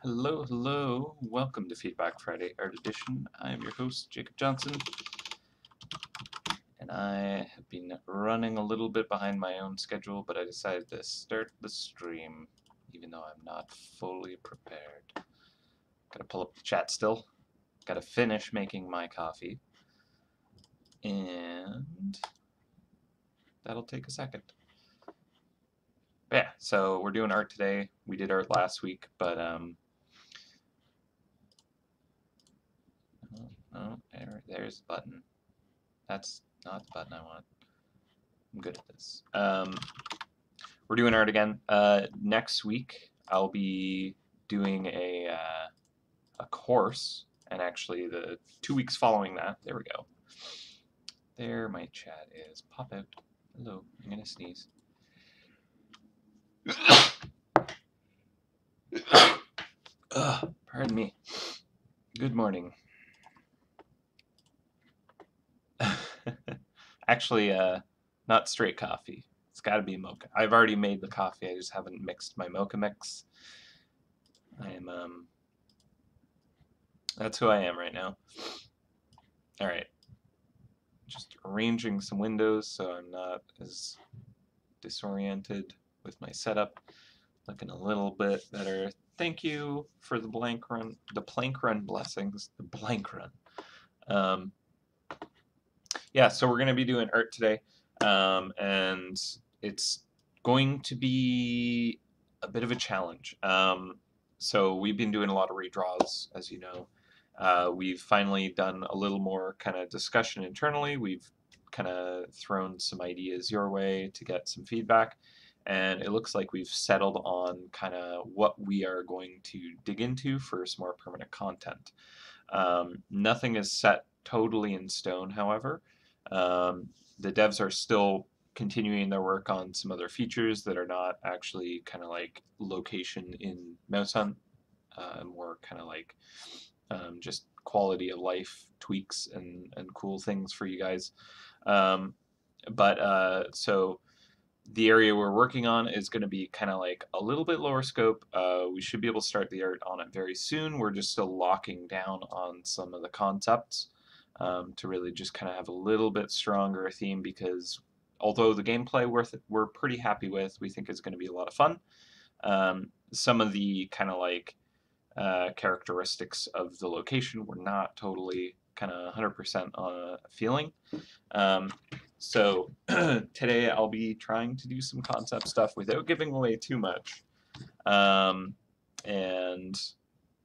Hello, hello. Welcome to Feedback Friday Art Edition. I am your host, Jacob Johnson, and I have been running a little bit behind my own schedule, but I decided to start the stream, even though I'm not fully prepared. Gotta pull up the chat still. Gotta finish making my coffee, and that'll take a second. But yeah, so we're doing art today. We did art last week, but oh, there's the button. That's not the button I want. I'm good at this. We're doing art again. Next week, I'll be doing a course, and actually the 2 weeks following that, there we go. There my chat is. Pop out. Hello, I'm gonna sneeze. Pardon me. Good morning. Actually, not straight coffee. It's got to be mocha. I've already made the coffee. I just haven't mixed my mocha mix. I am that's who I am right now. All right. Just arranging some windows so I'm not as disoriented with my setup. Looking a little bit better. Thank you for the plank run blessings. The blank run. Yeah, so we're going to be doing art today, and it's going to be a bit of a challenge. So we've been doing a lot of redraws, as you know. We've finally done a little more kind of discussion internally. We've kind of thrown some ideas your way to get some feedback, and it looks like we've settled on kind of what we are going to dig into for some more permanent content. Nothing is set totally in stone, however. The devs are still continuing their work on some other features that are not actually kind of like location in MouseHunt, more kind of like just quality of life tweaks and cool things for you guys. So the area we're working on is going to be kind of like a little bit lower scope. We should be able to start the art on it very soon. We're just still locking down on some of the concepts to really just kind of have a little bit stronger theme, because although the gameplay we're pretty happy with, we think it's going to be a lot of fun. Some of the kind of like characteristics of the location we're not totally kind of 100% feeling. So today I'll be trying to do some concept stuff without giving away too much. And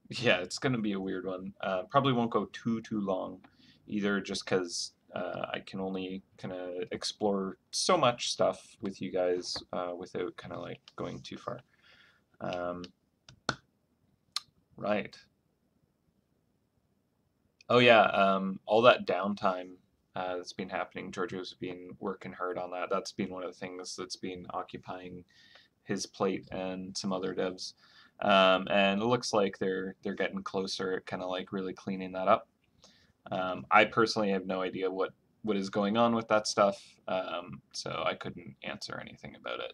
yeah, it's going to be a weird one. Probably won't go too long either, just because I can only kind of explore so much stuff with you guys without kind of like going too far. Right. Oh yeah, all that downtime that's been happening. Giorgio's been working hard on that. That's been one of the things that's been occupying his plate and some other devs. And it looks like they're getting closer, kind of like really cleaning that up. I personally have no idea what is going on with that stuff, so I couldn't answer anything about it.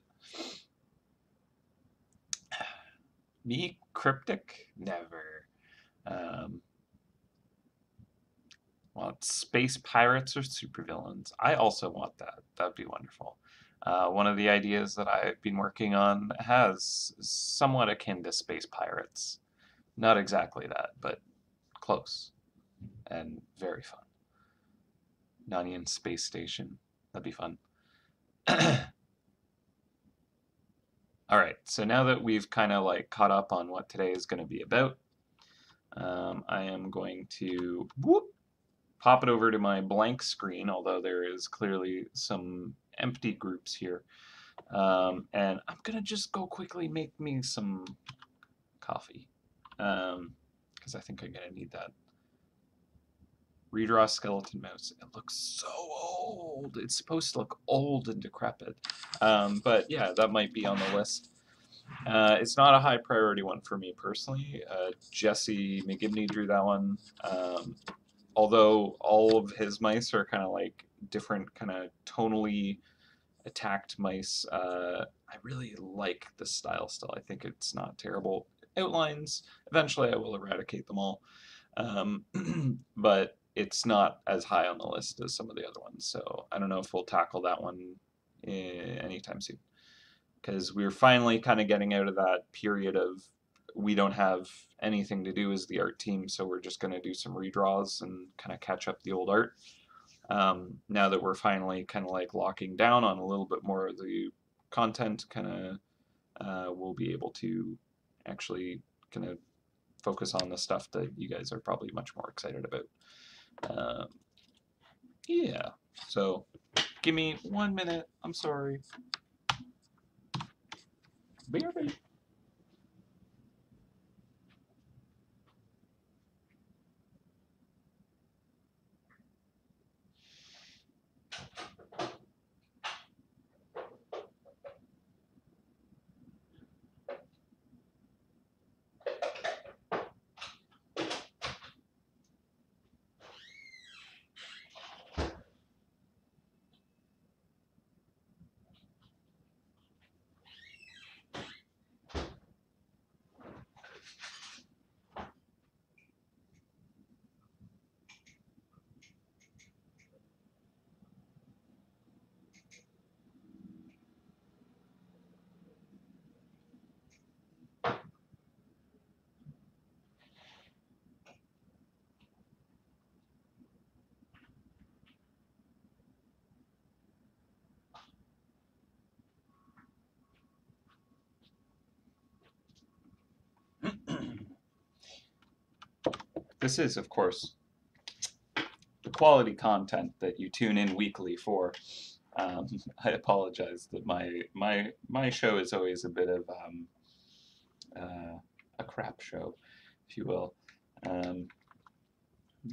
Me cryptic? Never. Want space pirates or supervillains? I also want that. That'd be wonderful. One of the ideas that I've been working on has somewhat akin to space pirates. Not exactly that, but close and very fun. Nanian Space Station. That'd be fun. Alright, so now that we've kind of like caught up on what today is going to be about, I am going to pop it over to my blank screen, although there is clearly some empty groups here. And I'm going to just go quickly make me some coffee, because I think I'm going to need that. Redraw skeleton mouse. It looks so old. It's supposed to look old and decrepit. But yeah, that might be on the list. It's not a high priority one for me personally. Jesse McGibney drew that one. Although all of his mice are kind of like different kind of tonally attacked mice, I really like the style still. I think it's not terrible. outlines. Eventually I will eradicate them all. But it's not as high on the list as some of the other ones, so I don't know if we'll tackle that one anytime soon. Because we're finally kind of getting out of that period of we don't have anything to do as the art team, so we're just going to do some redraws and kind of catch up the old art. Now that we're finally kind of like locking down on a little bit more of the content, kind of we'll be able to actually kind of focus on the stuff that you guys are probably much more excited about. Yeah, so give me 1 minute. I'm sorry. BRB. This is, of course, the quality content that you tune in weekly for. I apologize that my show is always a bit of a crap show, if you will. I'm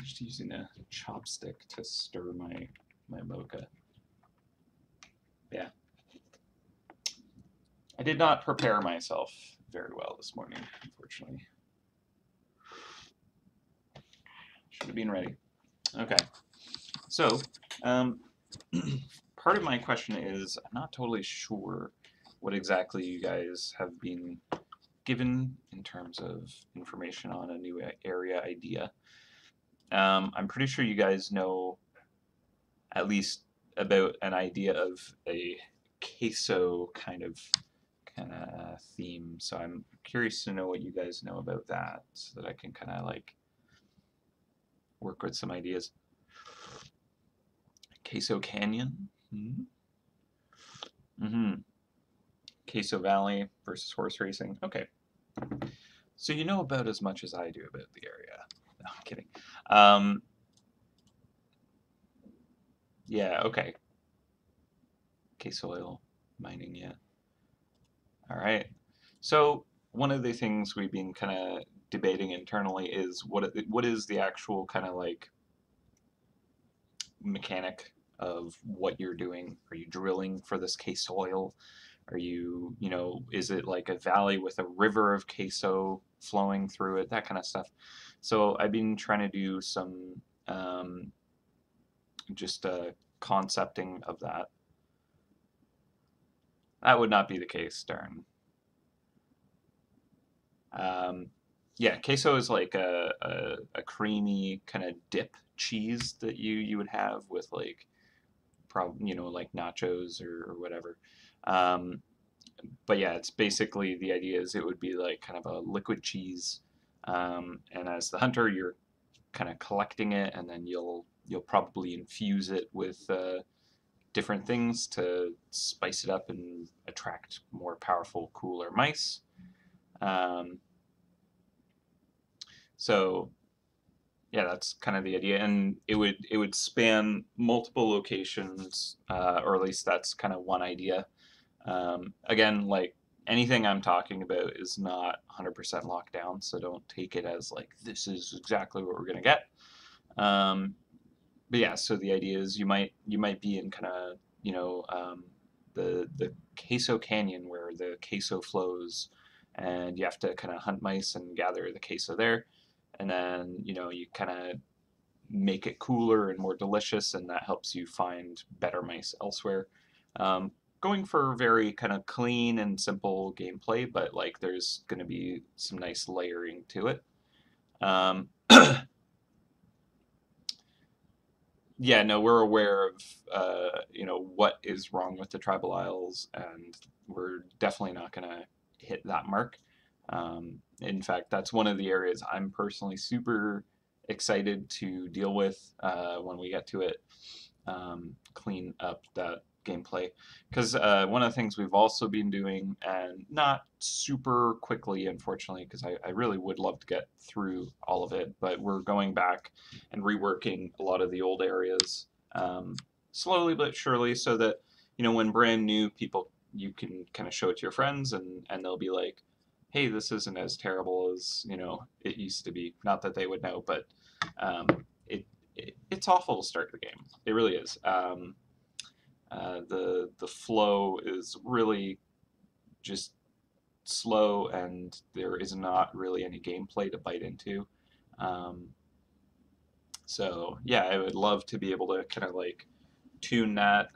just using a chopstick to stir my mocha. Yeah. I did not prepare myself very well this morning, unfortunately. Should have been ready. Okay. So, part of my question is, I'm not totally sure what exactly you guys have been given in terms of information on a new area idea. I'm pretty sure you guys know at least about an idea of a queso kind of theme. So I'm curious to know what you guys know about that, so that I can kind of like work with some ideas. Queso Canyon. Queso Valley versus horse racing. Okay. So you know about as much as I do about the area. No, I'm kidding. Yeah, okay. Queso oil mining, yeah. All right. So one of the things we've been kind of debating internally is what is the actual kind of like mechanic of what you're doing. Are you drilling for this queso oil? Are you, is it like a valley with a river of queso flowing through it? That kind of stuff. So I've been trying to do some just concepting of that. That would not be the case, darn. Yeah, queso is like a creamy kind of dip cheese that you would have with like like nachos or whatever. But yeah, it's basically the idea is it would be like kind of a liquid cheese, and as the hunter, you're kind of collecting it, and then you'll probably infuse it with different things to spice it up and attract more powerful, cooler mice. So yeah, that's kind of the idea, and it would span multiple locations, or at least that's kind of one idea. Again, like anything I'm talking about is not 100% locked down, so don't take it as like this is exactly what we're gonna get. But yeah, so the idea is you might be in kind of the queso canyon where the queso flows, and you have to kind of hunt mice and gather the queso there, and then you kind of make it cooler and more delicious, and that helps you find better mice elsewhere. going for very kind of clean and simple gameplay, but like there's going to be some nice layering to it. Um, yeah, no, we're aware of what is wrong with the Tribal Isles, and we're definitely not going to hit that mark. In fact, that's one of the areas I'm personally super excited to deal with when we get to it, clean up that gameplay. Because one of the things we've also been doing, and not super quickly, unfortunately, because I really would love to get through all of it, but we're going back and reworking a lot of the old areas slowly but surely, so that when brand new people, you can kind of show it to your friends, and they'll be like, hey, this isn't as terrible as it used to be. Not that they would know, but um, it's awful to start the game. It really is. The flow is really just slow, and there is not really any gameplay to bite into. Um, so yeah, I would love to be able to kind of like tune that.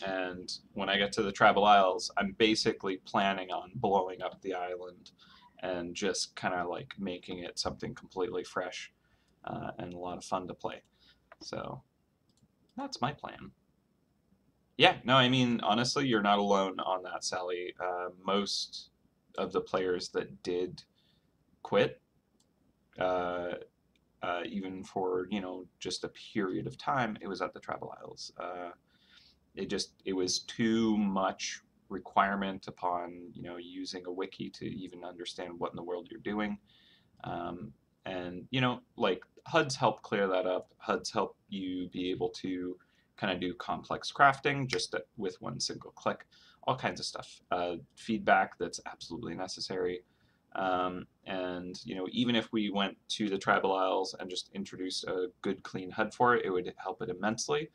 And when I get to the Tribal Isles, I'm basically planning on blowing up the island and just kind of like making it something completely fresh and a lot of fun to play. So that's my plan. Yeah, no, I mean, honestly, you're not alone on that, Sally. Most of the players that did quit, uh, even for, just a period of time, it was at the Tribal Isles. It was too much requirement upon, using a wiki to even understand what in the world you're doing. And, like HUDs help clear that up. HUDs help you be able to kind of do complex crafting just with one single click, all kinds of stuff. Feedback that's absolutely necessary. And, even if we went to the Tribal Isles and just introduced a good, clean HUD for it, it would help it immensely.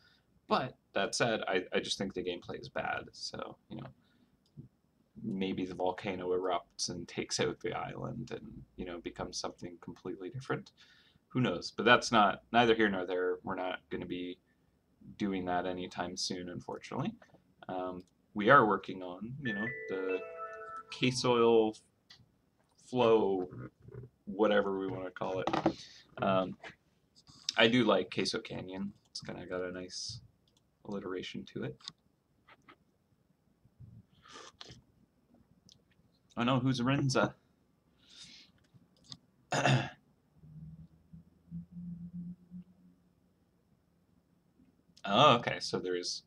But that said, I just think the gameplay is bad. So, maybe the volcano erupts and takes out the island and, becomes something completely different. Who knows? But that's neither here nor there. We're not going to be doing that anytime soon, unfortunately. We are working on, the K-soil flow, whatever we want to call it. I do like Queso Canyon. It's kind of got a nice alliteration to it. Oh no, who's Renza? Oh, okay. So there's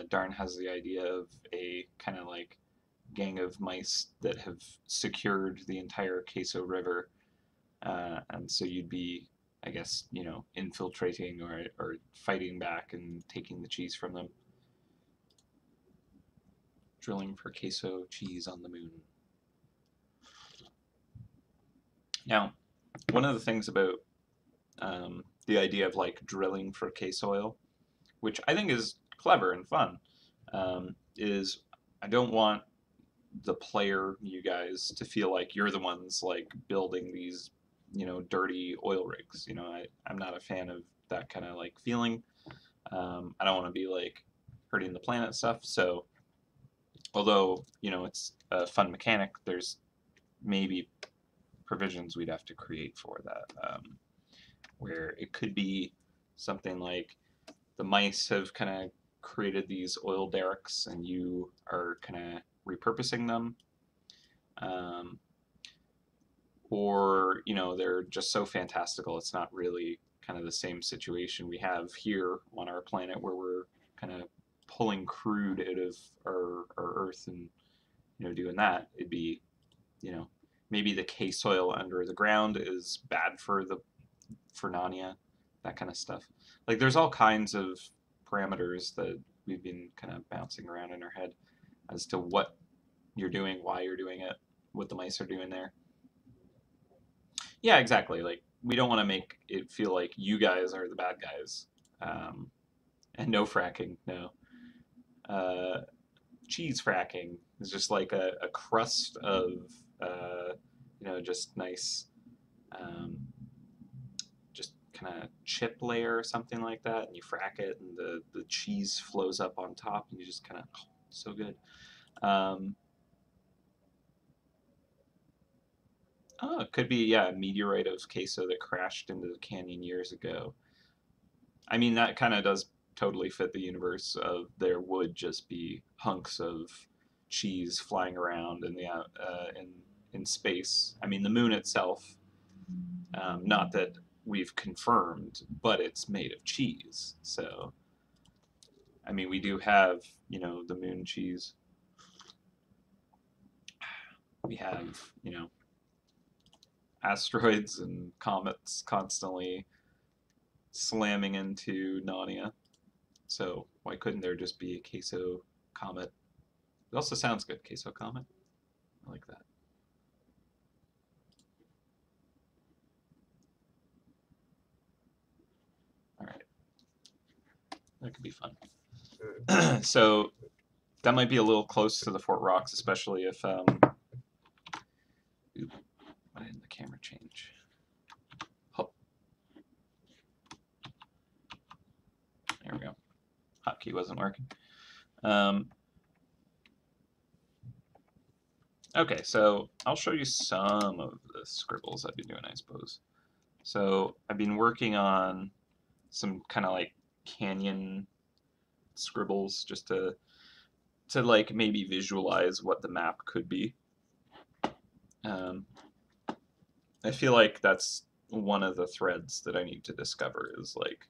Darn has the idea of a kind of like gang of mice that have secured the entire Queso River, and so you'd be, I guess, infiltrating or fighting back and taking the cheese from them, drilling for queso cheese on the moon. Now, one of the things about the idea of like drilling for queso oil, which I think is clever and fun, is I don't want the player, you guys, to feel like you're the ones like building these, dirty oil rigs. I'm not a fan of that kind of like feeling. I don't want to be like hurting the planet stuff. So, although it's a fun mechanic, there's maybe provisions we'd have to create for that, where it could be something like the mice have kind of created these oil derricks and you are kind of repurposing them, or they're just so fantastical it's not really kind of the same situation we have here on our planet, where we're kind of pulling crude out of our earth and doing that. It'd be maybe the K-soil under the ground is bad for Narnia, that kind of stuff. Like there's all kinds of parameters that we've been kind of bouncing around in our head as to what you're doing, why you're doing it, what the mice are doing there. Yeah, exactly. Like we don't want to make it feel like you guys are the bad guys. And no fracking, no. Cheese fracking is just like a crust of, just nice, just kind of chip layer or something like that, and you frack it, and the cheese flows up on top, and you just kind of So good. Um, oh, it could be, yeah, a meteorite of queso that crashed into the canyon years ago. I mean, that kind of does totally fit the universe of there would just be hunks of cheese flying around in the in space. I mean, the moon itself, not that we've confirmed, but it's made of cheese. So, I mean, we do have, you know, the moon cheese. We have, you know, asteroids and comets constantly slamming into Narnia. So why couldn't there just be a queso comet? It also sounds good, queso comet. I like that. All right, that could be fun. So that might be a little close to the Fort Rocks, especially if. Ooh, why didn't the camera change? Oh, there we go. Hotkey wasn't working. Okay, so I'll show you some of the scribbles I've been doing, I suppose. So I've been working on some kind of like canyon scribbles just to like maybe visualize what the map could be. I feel like that's one of the threads that I need to discover is like,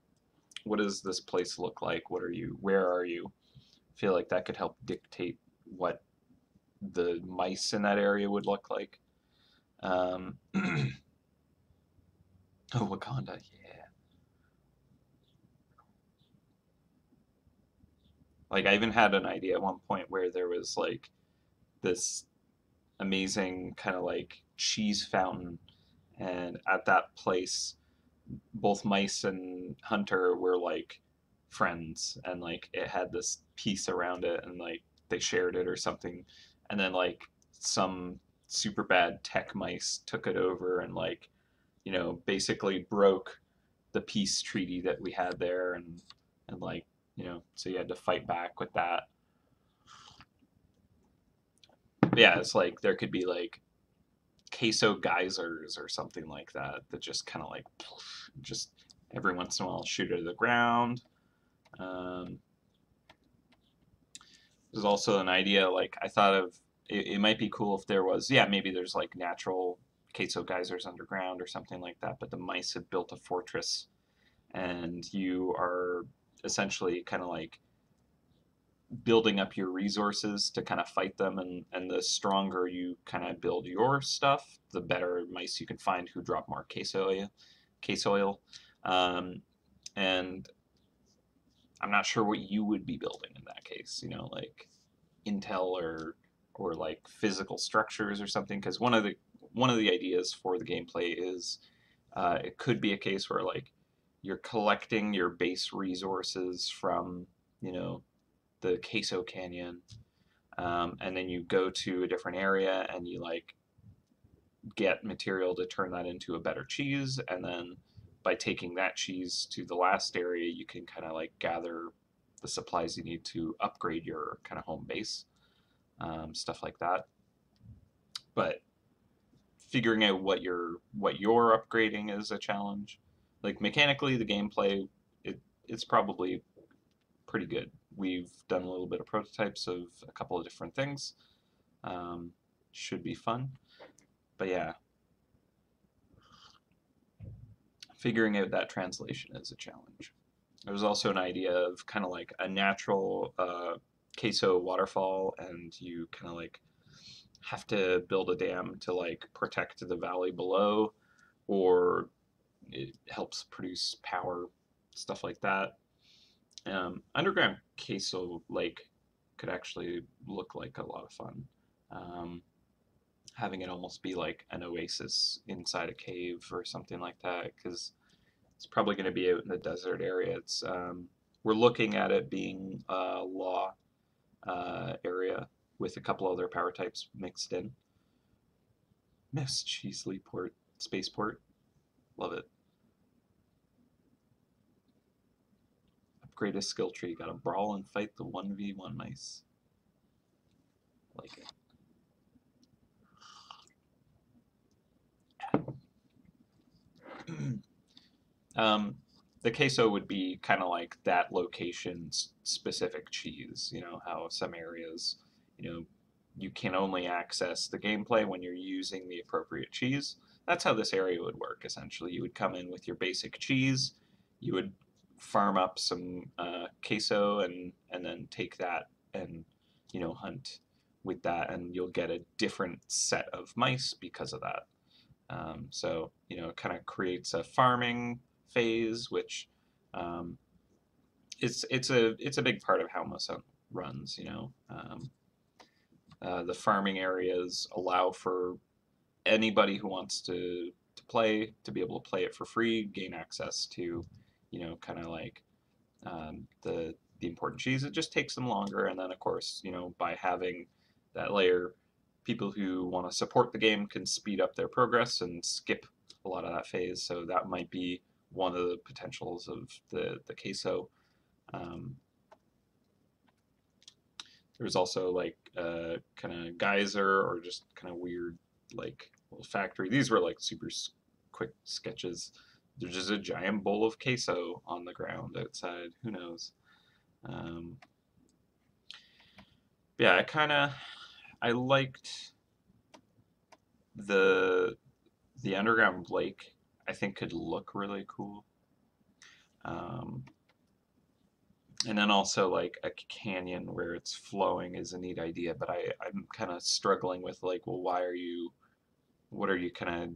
what does this place look like? What are you? Where are you? I feel like that could help dictate what the mice in that area would look like. Oh, Wakanda, yeah. Like I even had an idea at one point where there was like this amazing kind of like cheese fountain, and at that place both mice and hunter were like friends, and like it had this piece around it, and like they shared it or something, and then like some super bad tech mice took it over and like, you know, basically broke the peace treaty that we had there, and like, you know, so you had to fight back with that. But yeah, it's like there could be like queso geysers or something like that that just kind of like just every once in a while shoot it to the ground. Um, there's also an idea like I thought of it might be cool if there was, yeah, maybe there's like natural queso geysers underground or something like that, but the mice had built a fortress and you are essentially kind of like building up your resources to kind of fight them, and the stronger you kind of build your stuff, the better mice you can find who drop more case oil. Um, and I'm not sure what you would be building in that case, you know, like intel or like physical structures or something, because one of the ideas for the gameplay is it could be a case where like you're collecting your base resources from, you know, the Queso Canyon, and then you go to a different area and you like get material to turn that into a better cheese, and then by taking that cheese to the last area, you can kind of like gather the supplies you need to upgrade your kind of home base, stuff like that. But figuring out what you're upgrading is a challenge. Like mechanically, the gameplay it's probably pretty good. We've done a little bit of prototypes of a couple of different things. Should be fun. But yeah, figuring out that translation is a challenge. There was also an idea of kind of like a natural queso waterfall, and you kind of like have to build a dam to like protect the valley below, or it helps produce power, stuff like that. Underground queso lake could actually look like a lot of fun. Um, Having it almost be like an oasis inside a cave or something like that, because it's probably going to be out in the desert area. It's we're looking at it being a law area with a couple other power types mixed in. Miss Cheesley Port Spaceport, love it. Upgrade a skill tree. Got to brawl and fight the 1v1 mice. like it. The queso would be kind of like that location's specific cheese. You know how some areas, you know, you can only access the gameplay when you're using the appropriate cheese. That's how this area would work. Essentially, you would come in with your basic cheese, you would farm up some queso, and then take that and hunt with that, and you'll get a different set of mice because of that. So it kind of creates a farming phase, which um, it's a big part of how MouseHunt runs. The farming areas allow for anybody who wants to play to be able to play it for free, gain access to kind of like the important cheese. It just takes them longer, and then of course by having that layer, people who want to support the game can speed up their progress and skip a lot of that phase. So that might be one of the potentials of the queso. Um, there's also like kind of geyser or just kind of weird like little factory. These were like super quick sketches. There's just a giant bowl of queso on the ground outside. Who knows? Um, yeah, I liked the the underground lake. I think could look really cool. Um, and then also like a canyon where it's flowing is a neat idea, but I'm kind of struggling with like, well, what are you kind of,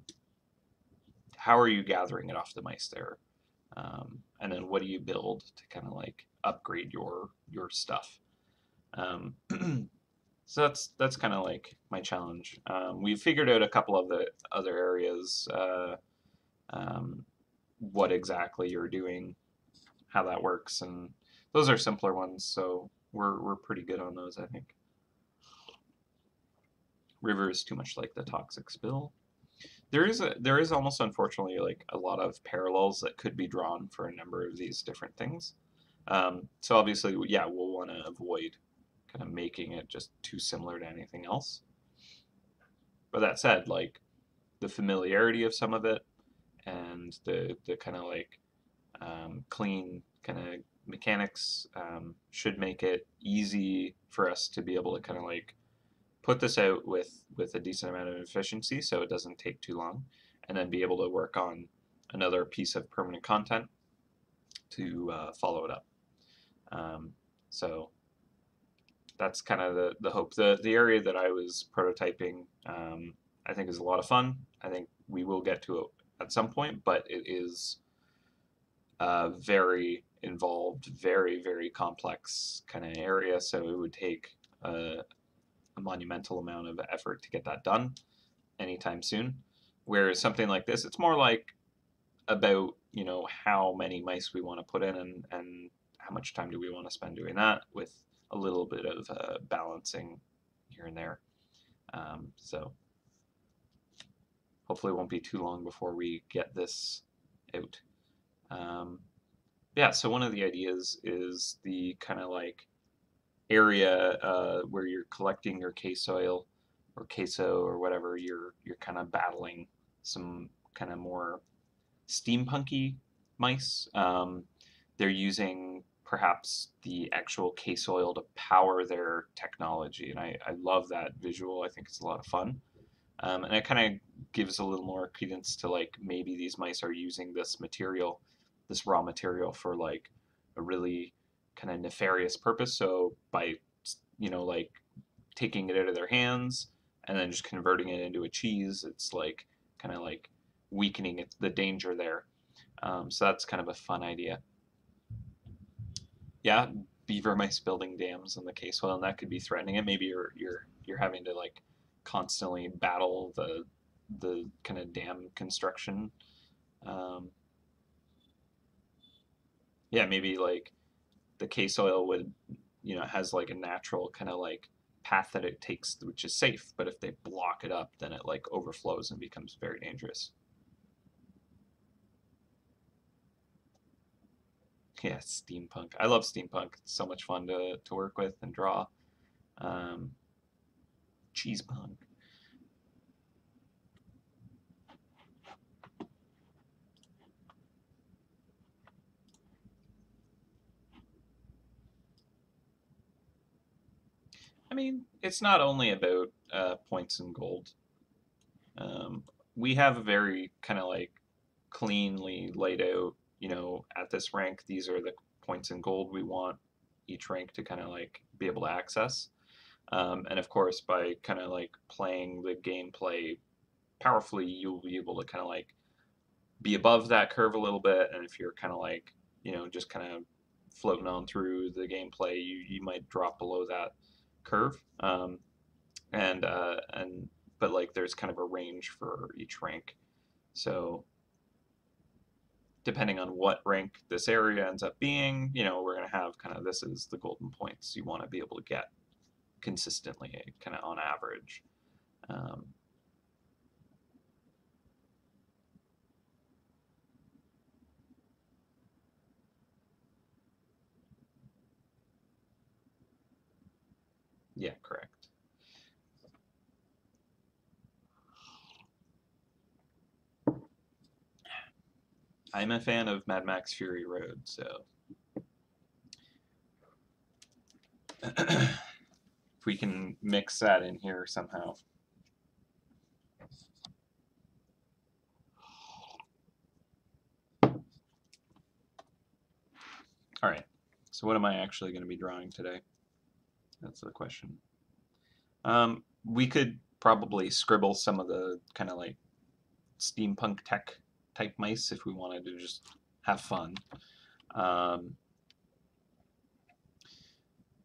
how are you gathering it off the mice there? And then what do you build to kind of like upgrade your stuff? Um, so that's kind of like my challenge. We've figured out a couple of the other areas, um, what exactly you're doing, how that works, and those are simpler ones. So we're pretty good on those, I think. River is too much like the toxic spill. There is almost unfortunately like a lot of parallels that could be drawn for a number of these different things. So obviously, yeah, we'll want to avoid kind of making it just too similar to anything else. But that said, like the familiarity of some of it and the kind of like clean kind of mechanics should make it easy for us to be able to kind of like put this out with a decent amount of efficiency so it doesn't take too long, and then be able to work on another piece of permanent content to follow it up. So that's kind of the hope. The area that I was prototyping, I think is a lot of fun. I think we will get to it at some point, but it is very involved, very, very complex kind of area, so it would take a monumental amount of effort to get that done anytime soon. Whereas something like this, it's more like about how many mice we want to put in, and how much time do we want to spend doing that, with a little bit of balancing here and there. So hopefully it won't be too long before we get this out. Yeah, so one of the ideas is the kind of like area where you're collecting your K-soil or queso or whatever, you're kind of battling some kind of more steampunky mice. They're using perhaps the actual K-soil to power their technology, and I love that visual. I think it's a lot of fun. And it kind of gives a little more credence to like maybe these mice are using this material, this raw material, for like a really kind of nefarious purpose. So by like taking it out of their hands and then just converting it into a cheese, it's like kind of like weakening the danger there. So that's kind of a fun idea. Yeah, beaver mice building dams in the case well, and that could be threatening it. Maybe you're having to like constantly battle the kind of dam construction. Um, yeah, maybe like the K-soil would, has like a natural kind of like path that it takes, which is safe. But if they block it up, then it like overflows and becomes very dangerous. Yeah, steampunk. I love steampunk. It's so much fun to work with and draw. Um, cheese pong. I mean, it's not only about points and gold. We have a very kind of like cleanly laid out, at this rank, these are the points in gold we want each rank to kind of like be able to access. And of course, by kind of like playing the gameplay powerfully, you'll be able to kind of like be above that curve a little bit. And if you're kind of like, just kind of floating on through the gameplay, you might drop below that curve. And but like there's kind of a range for each rank. So depending on what rank this area ends up being, we're going to have kind of this is the golden points you want to be able to get consistently, kind of on average. Yeah, correct. I'm a fan of Mad Max Fury Road, so if we can mix that in here somehow. All right, so what am I actually going to be drawing today? That's the question. We could probably scribble some of the kind of like steampunk tech type mice if we wanted to just have fun.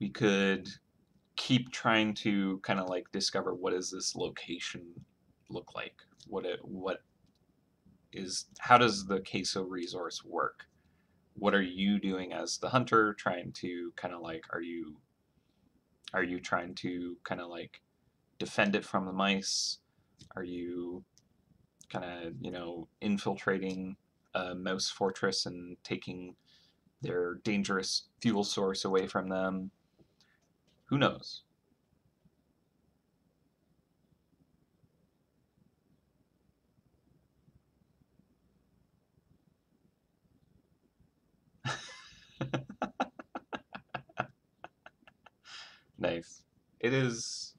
We could keep trying to kind of like discover what does this location look like? How does the queso resource work? What are you doing as the hunter trying to kind of like are you trying to kind of like defend it from the mice? Are you kind of, infiltrating a mouse fortress and taking their dangerous fuel source away from them? Who knows? Nice. It is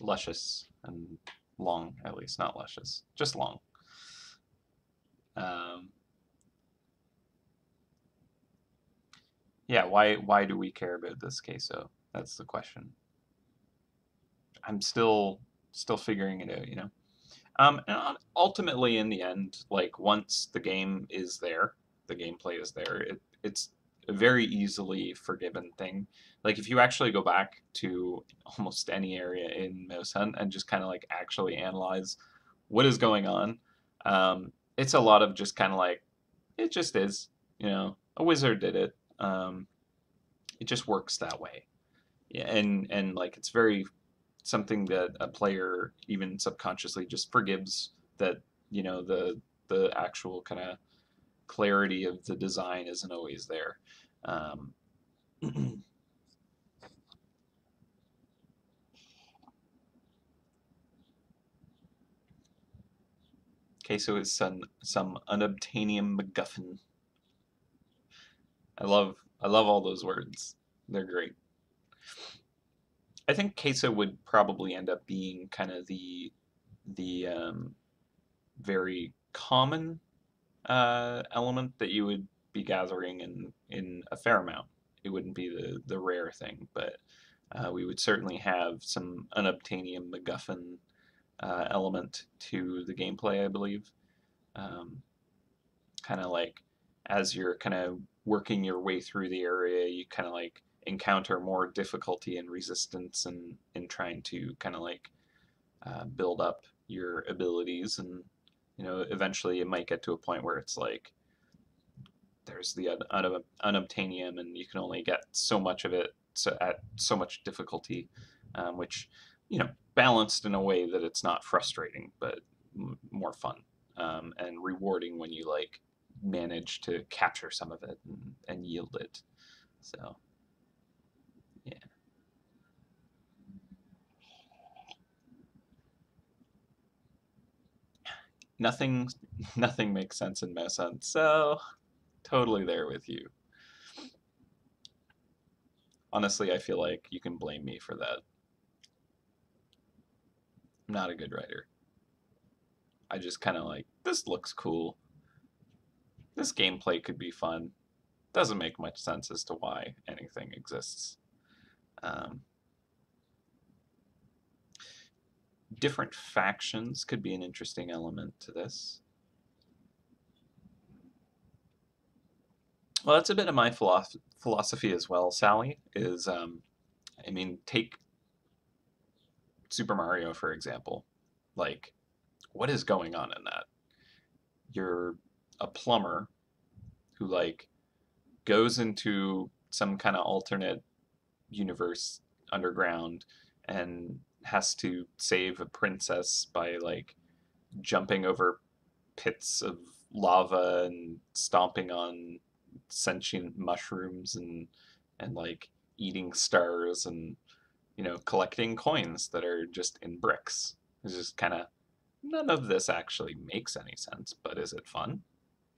luscious and long, at least. Not luscious, just long. Um, yeah, why do we care about this queso? That's the question. I'm still figuring it out. And ultimately, in the end, like once the game is there, the gameplay is there. It's a very easily forgiven thing. Like if you actually go back to almost any area in MouseHunt and just kind of like actually analyze what is going on, it's a lot of just kind of like it just is. A wizard did it. It just works that way. Yeah, and like it's very something that a player even subconsciously just forgives that the actual kind of clarity of the design isn't always there. Um, Queso is some unobtainium MacGuffin. I love all those words. They're great. I think queso would probably end up being kind of the very common element that you would be gathering in a fair amount. It wouldn't be the rare thing, but we would certainly have some unobtainium MacGuffin element to the gameplay, I believe. Kind of like as you're kind of working your way through the area, you kind of like encounter more difficulty and resistance in trying to kind of like build up your abilities, and eventually it might get to a point where it's like there's the unobtainium and you can only get so much of it at so much difficulty, which balanced in a way that it's not frustrating but more fun, and rewarding when you like manage to capture some of it and yield it. So yeah. nothing nothing makes sense in MouseHunt, so totally there with you. Honestly, I feel like you can blame me for that. I'm not a good writer. I just kind of like, this looks cool. This gameplay could be fun. Doesn't make much sense as to why anything exists. Different factions could be an interesting element to this. Well, that's a bit of my philosophy as well, Sally, is, I mean, take Super Mario, for example. Like, what is going on in that? You're a plumber who, like, goes into some kind of alternate universe underground and has to save a princess by, like, jumping over pits of lava and stomping on sentient mushrooms and like eating stars and collecting coins that are just in bricks. It's just kind of, none of this actually makes any sense, but is it fun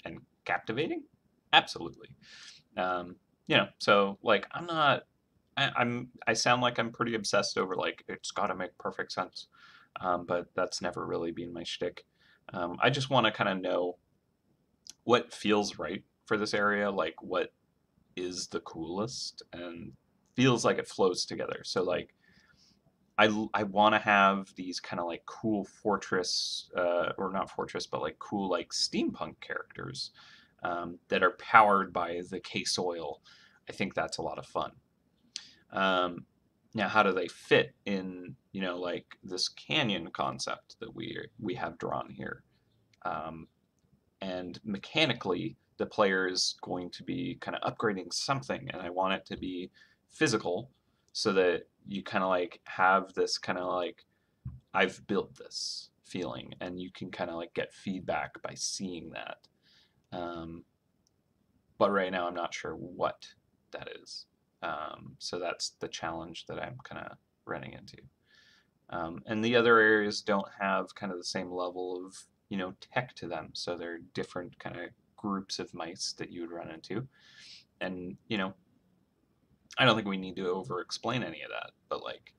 and captivating? Absolutely. So like I sound like I'm pretty obsessed over like it's got to make perfect sense, but that's never really been my shtick. I just want to kind of know what feels right for this area, like what is the coolest and feels like it flows together. So like I want to have these kind of like cool fortress, or not fortress, but like cool like steampunk characters that are powered by the case oil. I think that's a lot of fun. Now, how do they fit in, like this canyon concept that we have drawn here? And mechanically, the player is going to be kind of upgrading something, and I want it to be physical so that you kind of like have this kind of like, I've built this feeling, and you can kind of like get feedback by seeing that. But right now, I'm not sure what that is. So that's the challenge that I'm kind of running into. And the other areas don't have kind of the same level of tech to them, so they're different kind of groups of mice that you would run into. And I don't think we need to over explain any of that, but like,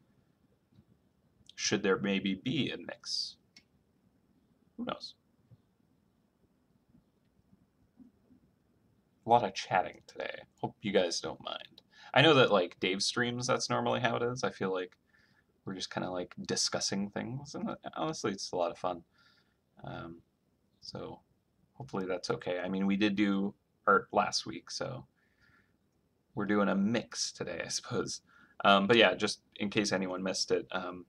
should there maybe be a mix? Who knows? A lot of chatting today. Hope you guys don't mind. I know that like Dave streams, that's normally how it is. I feel like we're just kind of like discussing things, and honestly, it's a lot of fun. So hopefully that's okay. I mean, we did do art last week, so we're doing a mix today, I suppose. But yeah, just in case anyone missed it, I'm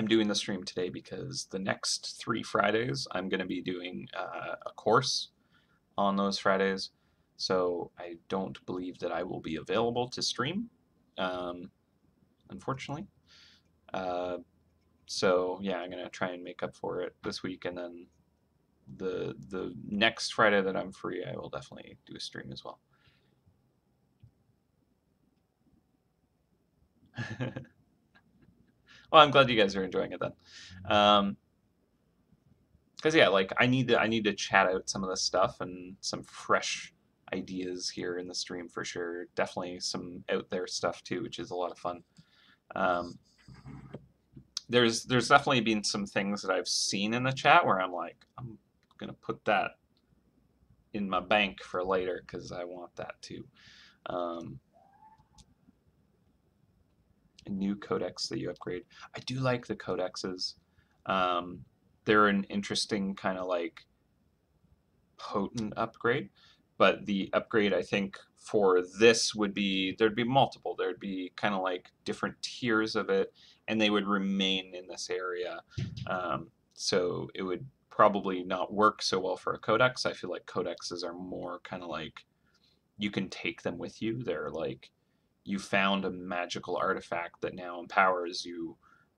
doing the stream today because the next 3 Fridays I'm going to be doing a course on those Fridays. So I don't believe that I will be available to stream, unfortunately. So yeah, I'm gonna try and make up for it this week, and then the next Friday that I'm free, I will definitely do a stream as well. Well, I'm glad you guys are enjoying it then. Because yeah, like I need to chat out some of this stuff and some fresh ideas here in the stream for sure. Definitely some out there stuff too, which is a lot of fun. There's definitely been some things that I've seen in the chat where I'm like, I'm gonna put that in my bank for later because I want that too. A new codex that you upgrade. I do like the codexes. They're an interesting kind of like potent upgrade, but the upgrade I think for this would be, there'd be multiple. There'd be kind of like different tiers of it, and they would remain in this area. So it would probably not work so well for a codex. I feel like codexes are more kind of like you can take them with you. They're like you found a magical artifact that now empowers you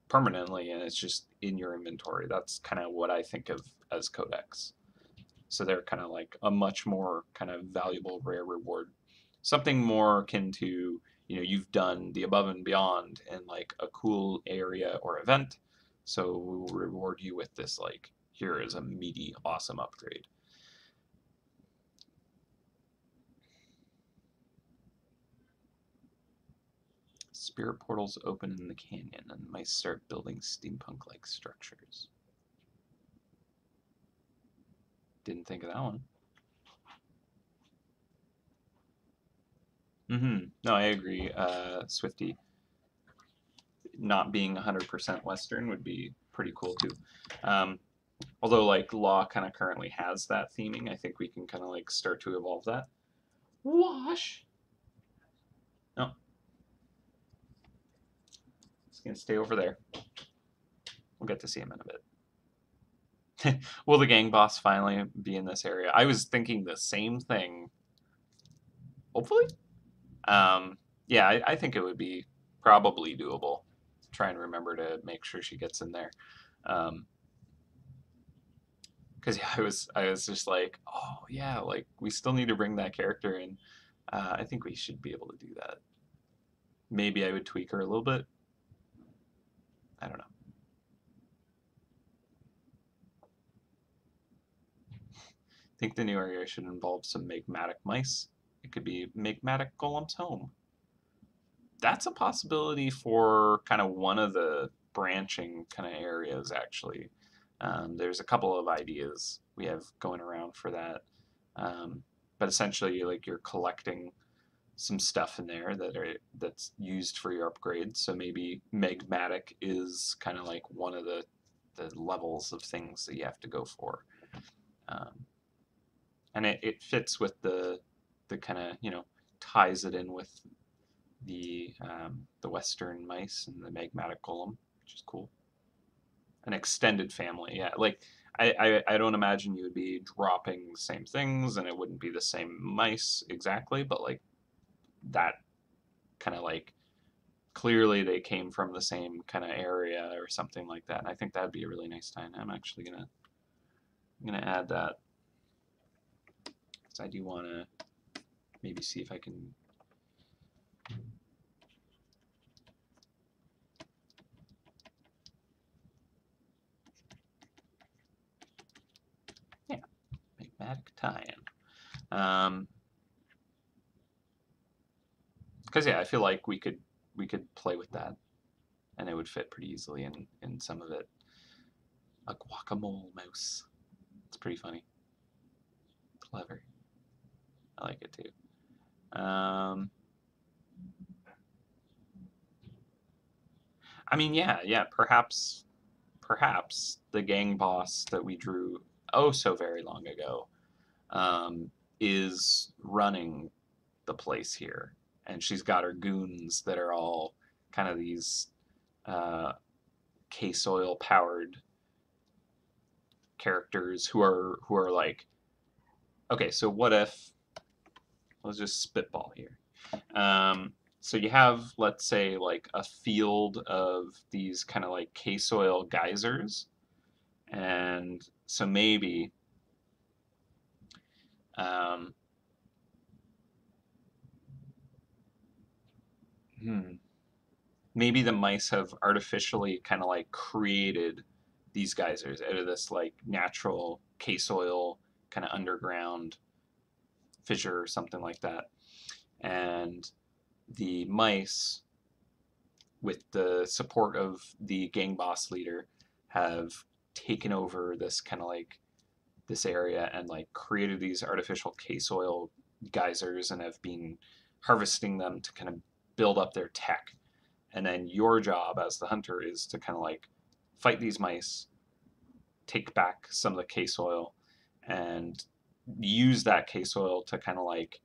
permanently, and it's just in your inventory. That's kind of what I think of as codex. So they're kind of like a much more kind of valuable rare reward, something more akin to you've done the above and beyond in like a cool area or event, so we will reward you with this like here is a meaty, awesome upgrade. Spirit portals open in the canyon, and mice start building steampunk-like structures. Didn't think of that one. No, I agree, Swifty. Not being 100% Western would be pretty cool too. Although like Law kind of currently has that theming, I think we can kind of like start to evolve that. Wash. No. He's gonna stay over there. We'll get to see him in a bit. Will the gang boss finally be in this area? I was thinking the same thing. Hopefully. Yeah, I think it would be probably doable. Try and remember to make sure she gets in there. Because yeah, I was just like, oh yeah, like we still need to bring that character in. I think we should be able to do that. Maybe I would tweak her a little bit. I don't know. I think the new area should involve some magmatic mice. It could be magmatic golem's home. That's a possibility for kind of one of the branching kind of areas, actually. There's a couple of ideas we have going around for that. But essentially, like you're collecting some stuff in there that's used for your upgrades. So maybe magmatic is kind of like one of the levels of things that you have to go for. And it fits with the kind of, you know, ties it in with the Western mice and the magmatic golem, which is cool. An extended family, yeah. Like I don't imagine you would be dropping the same things, and it wouldn't be the same mice exactly, but like that kind of like clearly they came from the same kind of area or something like that. And I think that'd be a really nice tie. I'm actually gonna add that. So I do want to maybe see if I can. Yeah, magmatic tie-in. Because yeah, I feel like we could play with that, and it would fit pretty easily in some of it. A guacamole mouse. It's pretty funny. Clever. I like it too. I mean, yeah. Perhaps the gang boss that we drew oh so very long ago is running the place here, and she's got her goons that are all kind of these K-Soil powered characters who are like, okay, so what if, let's just spitball here. So you have, let's say, like a field of these kind of like K-Soil geysers, and so maybe maybe the mice have artificially kind of like created these geysers out of this like natural K-Soil kind of underground fissure or something like that. And the mice, with the support of the gang boss leader, have taken over this kind of like this area and like created these artificial K-Soil geysers and have been harvesting them to kind of build up their tech. And then your job as the hunter is to kind of like fight these mice, take back some of the K-Soil, and use that K-Soil to kind of like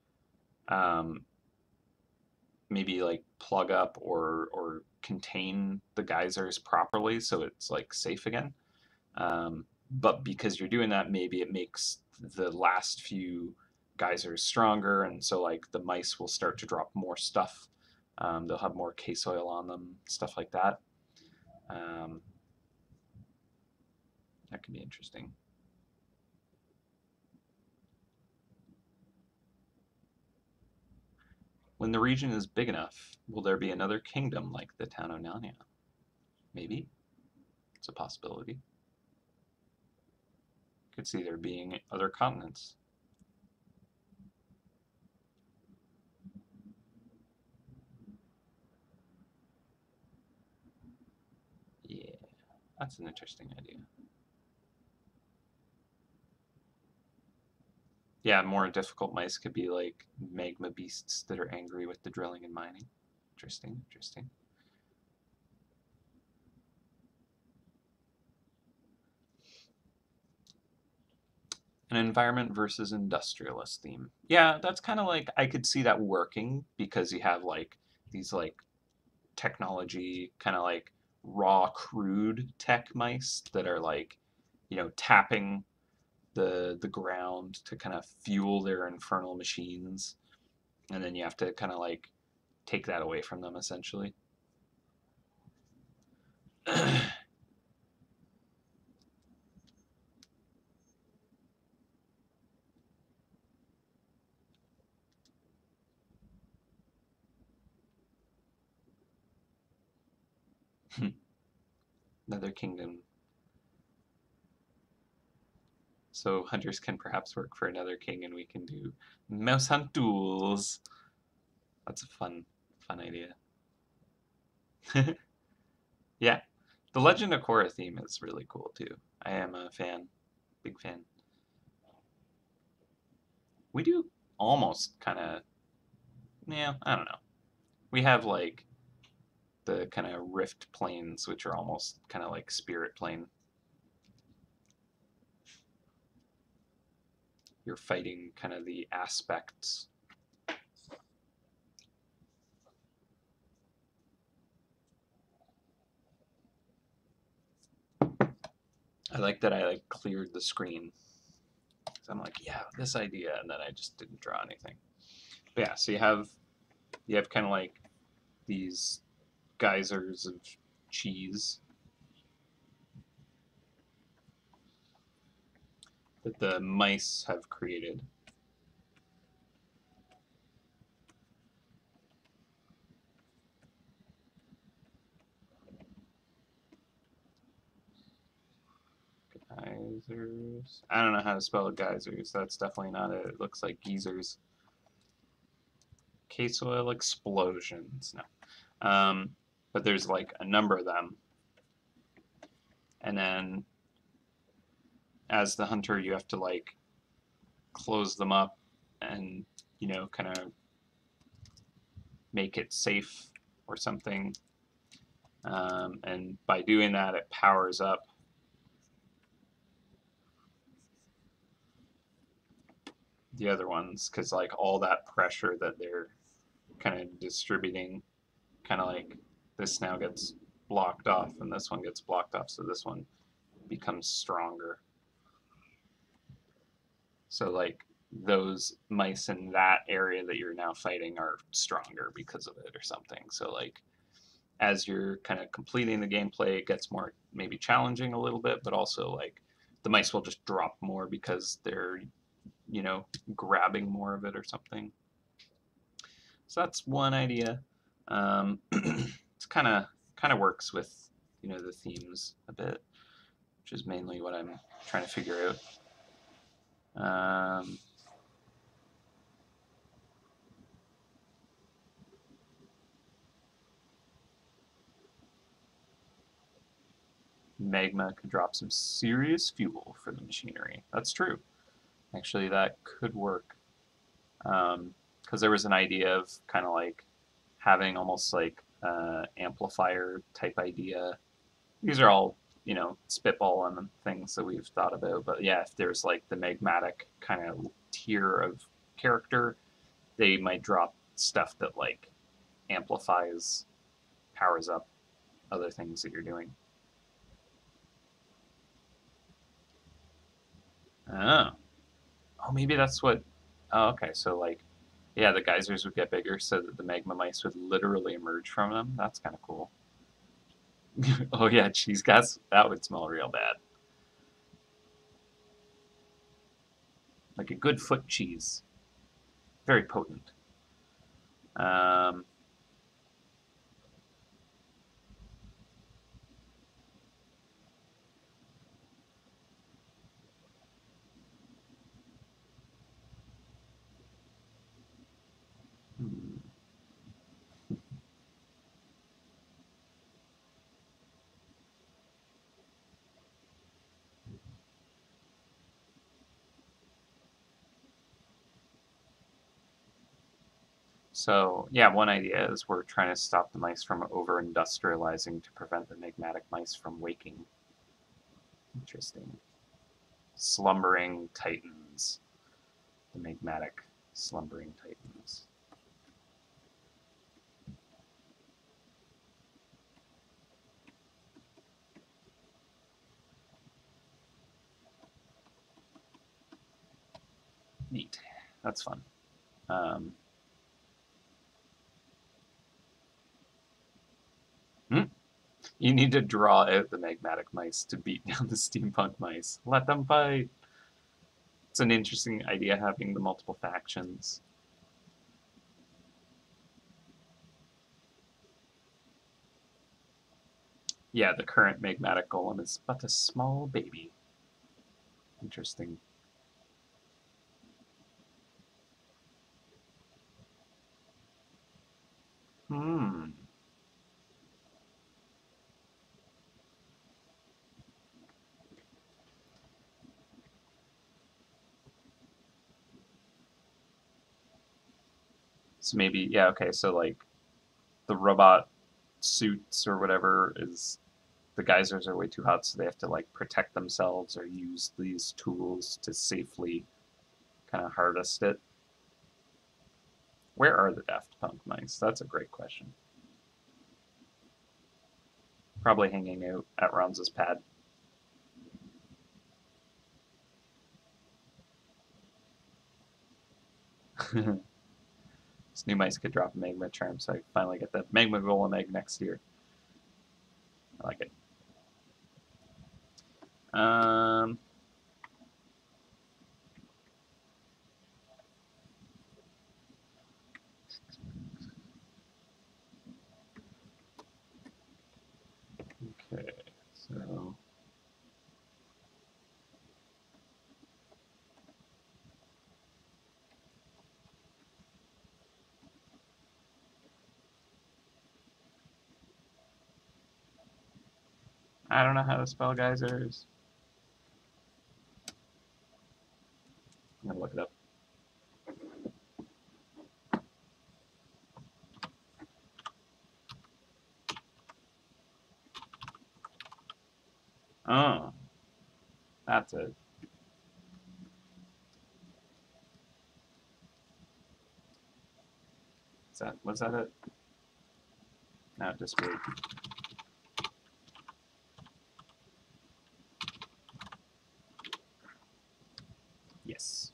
maybe like plug up or contain the geysers properly so it's like safe again. But because you're doing that, maybe it makes the last few geysers stronger, and so like the mice will start to drop more stuff. They'll have more K-Soil on them, stuff like that. That could be interesting. When the region is big enough, will there be another kingdom like the town of Narnia? Maybe. It's a possibility. Could see there being other continents. Yeah, that's an interesting idea. Yeah, more difficult mice could be like magma beasts that are angry with the drilling and mining. Interesting, interesting. An environment versus industrialist theme. Yeah, that's kind of like I could see that working because you have like these like technology kind of like raw crude tech mice that are like, you know, tapping the ground to kind of fuel their infernal machines, and then you have to kind of like take that away from them essentially. Another kingdom. So hunters can perhaps work for another king, and we can do mouse hunt duels. That's a fun idea. Yeah, the Legend of Korra theme is really cool too. I am a fan, big fan. We do almost kind of, yeah, I don't know. We have like the kind of rift planes, which are almost kind of like spirit plane. You're fighting kind of the aspects. I like that I like cleared the screen. So I'm like, yeah, this idea, and then I just didn't draw anything. But yeah, so you have kind of like these geysers of cheese that the mice have created. Geysers. I don't know how to spell geysers. That's definitely not it. It looks like geezers. Case oil explosions. No. But there's like a number of them. And then as the hunter, you have to like close them up and, you know, kind of make it safe or something. And by doing that, it powers up the other ones because like all that pressure that they're kind of distributing, kind of like this now gets blocked off and this one gets blocked off, so this one becomes stronger. So like those mice in that area that you're now fighting are stronger because of it or something. So like as you're kind of completing the gameplay, it gets more maybe challenging a little bit, but also like the mice will just drop more because they're, you know, grabbing more of it or something. So that's one idea. It's kind of works with, you know, the themes a bit, which is mainly what I'm trying to figure out. Magma could drop some serious fuel for the machinery. That's true. Actually, that could work. Because there was an idea of kind of like having almost like amplifier type idea. These are all, you know, spitball and things that we've thought about. But yeah, if there's like the magmatic kind of tier of character, they might drop stuff that like amplifies, powers up other things that you're doing. Oh, oh, maybe that's what. Oh, okay. So like, yeah, the geysers would get bigger so that the magma mice would literally emerge from them. That's kind of cool. Oh yeah, cheese gas. That would smell real bad. Like a good foot cheese. Very potent. Um, So yeah, one idea is we're trying to stop the mice from over-industrializing to prevent the magmatic mice from waking. Interesting. Slumbering titans. The magmatic slumbering titans. Neat. That's fun. You need to draw out the magmatic mice to beat down the steampunk mice. Let them fight. It's an interesting idea having the multiple factions. Yeah, the current magmatic golem is but a small baby. Interesting. Hmm. So maybe, yeah, okay, so like the robot suits or whatever is the geysers are way too hot, so they have to like protect themselves or use these tools to safely kind of harvest it. Where are the Daft Punk mice? That's a great question. Probably hanging out at Ron's pad. This new mice could drop a magma charm, so I finally get the magma golem egg next year. I like it. Um, okay, so I don't know how to spell geysers. I'm gonna look it up. Oh, that's it. Was that it? No, just weird. Yes.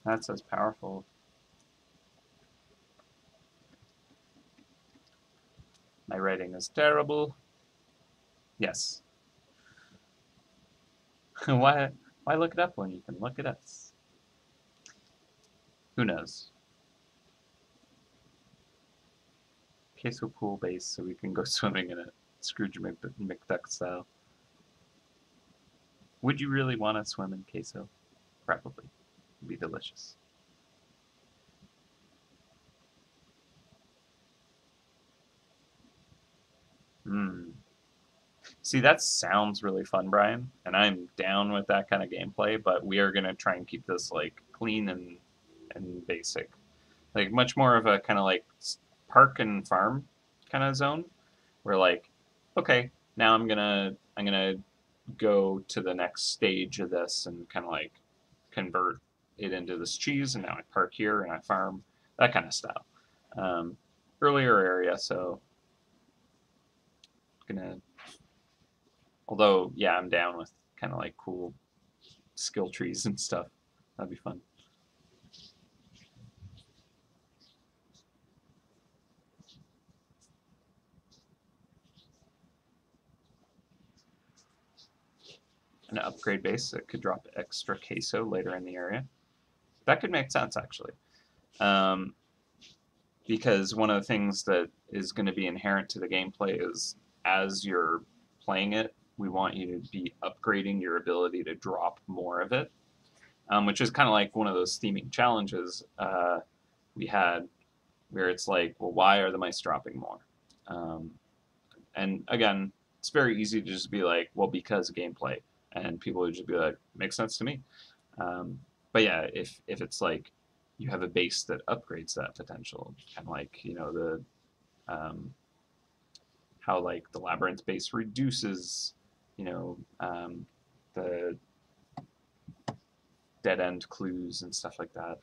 That's as powerful. My writing is terrible. Yes. Why look it up when you can look at us? Who knows? Queso pool base so we can go swimming in it. Scrooge McDuck style. Would you really want to swim in queso? Probably. It'd be delicious. Hmm. See, that sounds really fun, Brian, and I'm down with that kind of gameplay, but we are gonna try and keep this like clean and basic. Like much more of a kind of like park and farm kind of zone where like, okay, now I'm gonna go to the next stage of this and kind of like convert it into this cheese, and now I park here and I farm, that kind of style. Um, Earlier area, so gonna. Although, yeah, I'm down with kind of like cool skill trees and stuff. That'd be fun. an upgrade base that could drop extra queso later in the area. That could make sense, actually. Because one of the things that is going to be inherent to the gameplay is as you're playing it, we want you to be upgrading your ability to drop more of it, which is kind of like one of those theming challenges we had where it's like, well, why are the mice dropping more? And again, it's very easy to just be like, well, because gameplay, and people would just be like, makes sense to me. But yeah, if it's like you have a base that upgrades that potential, kind of like the how like the labyrinth base reduces the dead end clues and stuff like that,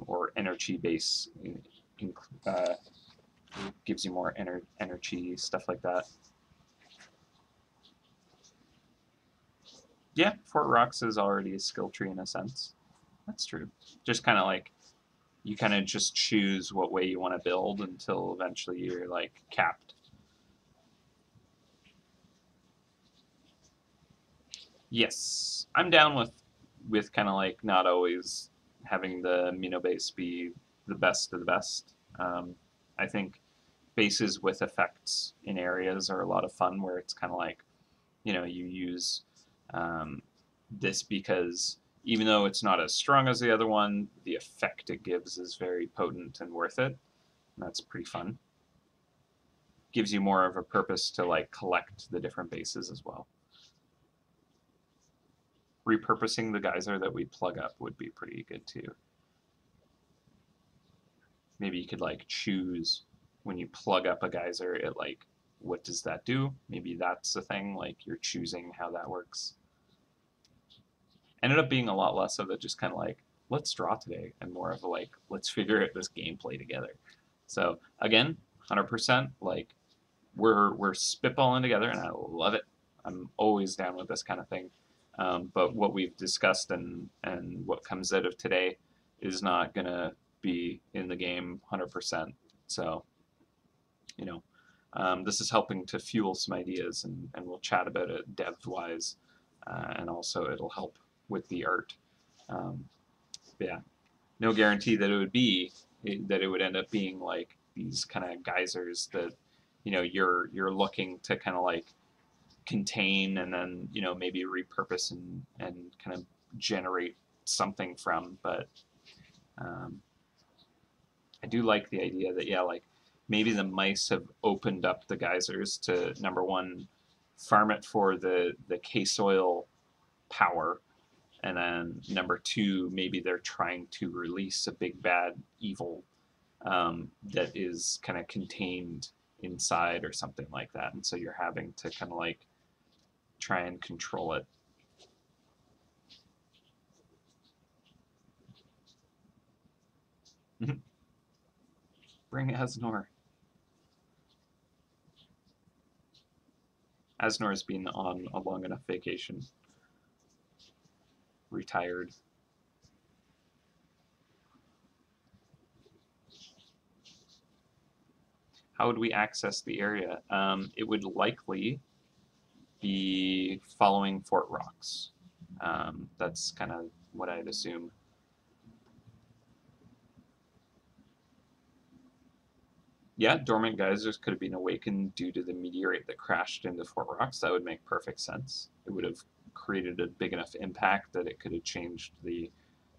or energy base gives you more energy, stuff like that. Yeah, Fort Rocks is already a skill tree in a sense. That's true. Just kind of like you kind of just choose what way you want to build until eventually you're like capped. Yes, I'm down with kind of like not always having the Mino base be the best of the best. I think bases with effects in areas are a lot of fun where it's kind of like, you use this because even though it's not as strong as the other one, the effect it gives is very potent and worth it. And that's pretty fun. Gives you more of a purpose to like collect the different bases as well. Repurposing the geyser that we plug up would be pretty good too. Maybe you could like choose when you plug up a geyser, it like, what does that do? Maybe that's the thing, like you're choosing how that works. Ended up being a lot less of it just kind of like, let's draw today, and more of a like, let's figure out this gameplay together. So again, 100%, like we're spitballing together, and I love it. I'm always down with this kind of thing. But what we've discussed and what comes out of today is not gonna be in the game 100%. So, this is helping to fuel some ideas, and we'll chat about it dev-wise, and also it'll help with the art. But yeah, no guarantee that it would end up being like these kind of geysers that you're looking to kind of like contain and then maybe repurpose and kind of generate something from. But I do like the idea that like maybe the mice have opened up the geysers to, number one, farm it for the K-soil power, and then number two, maybe they're trying to release a big bad evil that is kind of contained inside or something like that, and so you're having to kind of like try and control it. Bring Asnor. Asnor's been on a long enough vacation. Retired. How would we access the area? It would likely be following Fort Rocks. That's kind of what I'd assume. Yeah, dormant geysers could have been awakened due to the meteorite that crashed into Fort Rocks. That would make perfect sense. It would have created a big enough impact that it could have changed the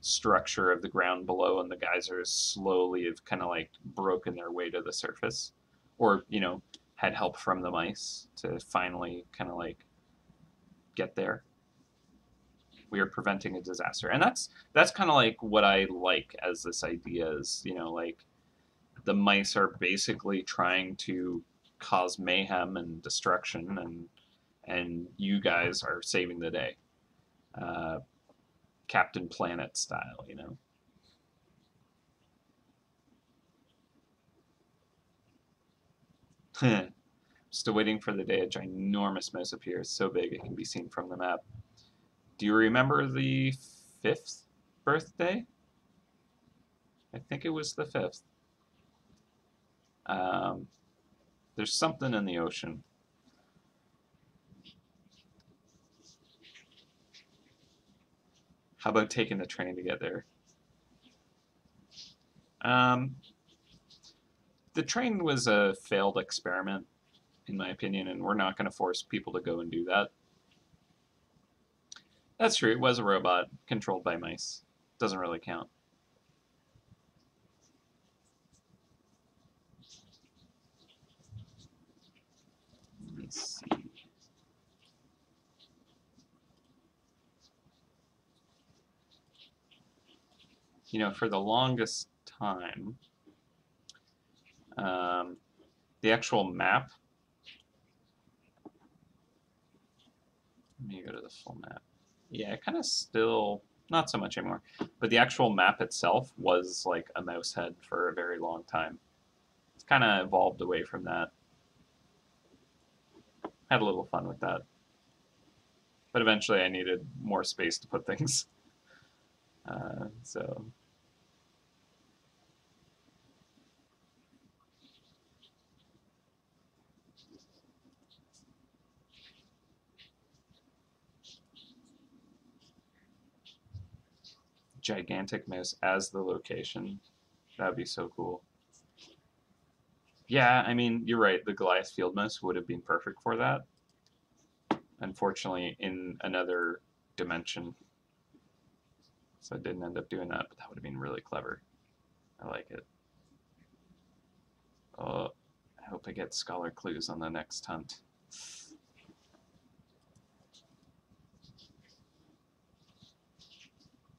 structure of the ground below, and the geysers slowly have kind of like broken their way to the surface, or had help from the mice to finally kind of like get there. We are preventing a disaster, and that's kind of like what I like as this idea is, like the mice are basically trying to cause mayhem and destruction, and you guys are saving the day, Captain Planet style, Still waiting for the day a ginormous mouse appears, so big it can be seen from the map. Do you remember the 5th birthday? I think it was the 5th. There's something in the ocean. How about taking the train to get there? Um, the train was a failed experiment, in my opinion, and we're not going to force people to go and do that. That's true. It was a robot controlled by mice. Doesn't really count. Let's see. You know, for the longest time, um, the actual map. Let me go to the full map. Yeah, kind of still not so much anymore. But the actual map itself was like a mouse head for a very long time. It's kind of evolved away from that. Had a little fun with that. But eventually I needed more space to put things. So gigantic mouse as the location. That would be so cool. Yeah, I mean, you're right. The Goliath Field Mouse would have been perfect for that. Unfortunately, in another dimension. So I didn't end up doing that, but that would have been really clever. I like it. Oh, I hope I get scholar clues on the next hunt.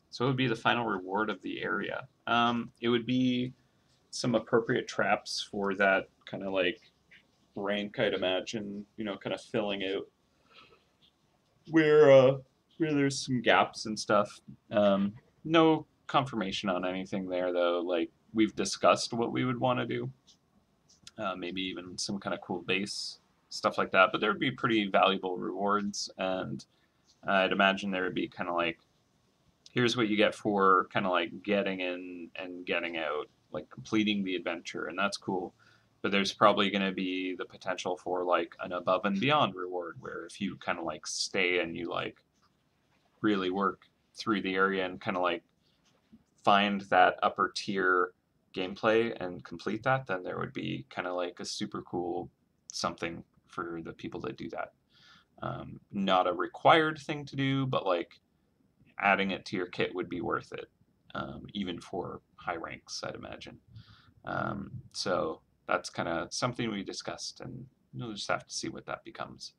So it would be the final reward of the area. It would be some appropriate traps for that kind of like rank, I'd imagine, you know, kind of filling out where there's some gaps and stuff. No confirmation on anything there though. Like we've discussed what we would want to do. Maybe even some kind of cool base stuff like that. But there would be pretty valuable rewards, and I'd imagine there would be kind of like, here's what you get for kind of like getting in and getting out, like completing the adventure, and that's cool. But there's probably going to be the potential for like an above and beyond reward, where if you kind of like stay and you like really work through the area and kind of like find that upper tier gameplay and complete that, then there would be kind of like a super cool something for the people that do that. Not a required thing to do, but like adding it to your kit would be worth it, even for high ranks, I'd imagine. So that's kind of something we discussed, and you'll just have to see what that becomes.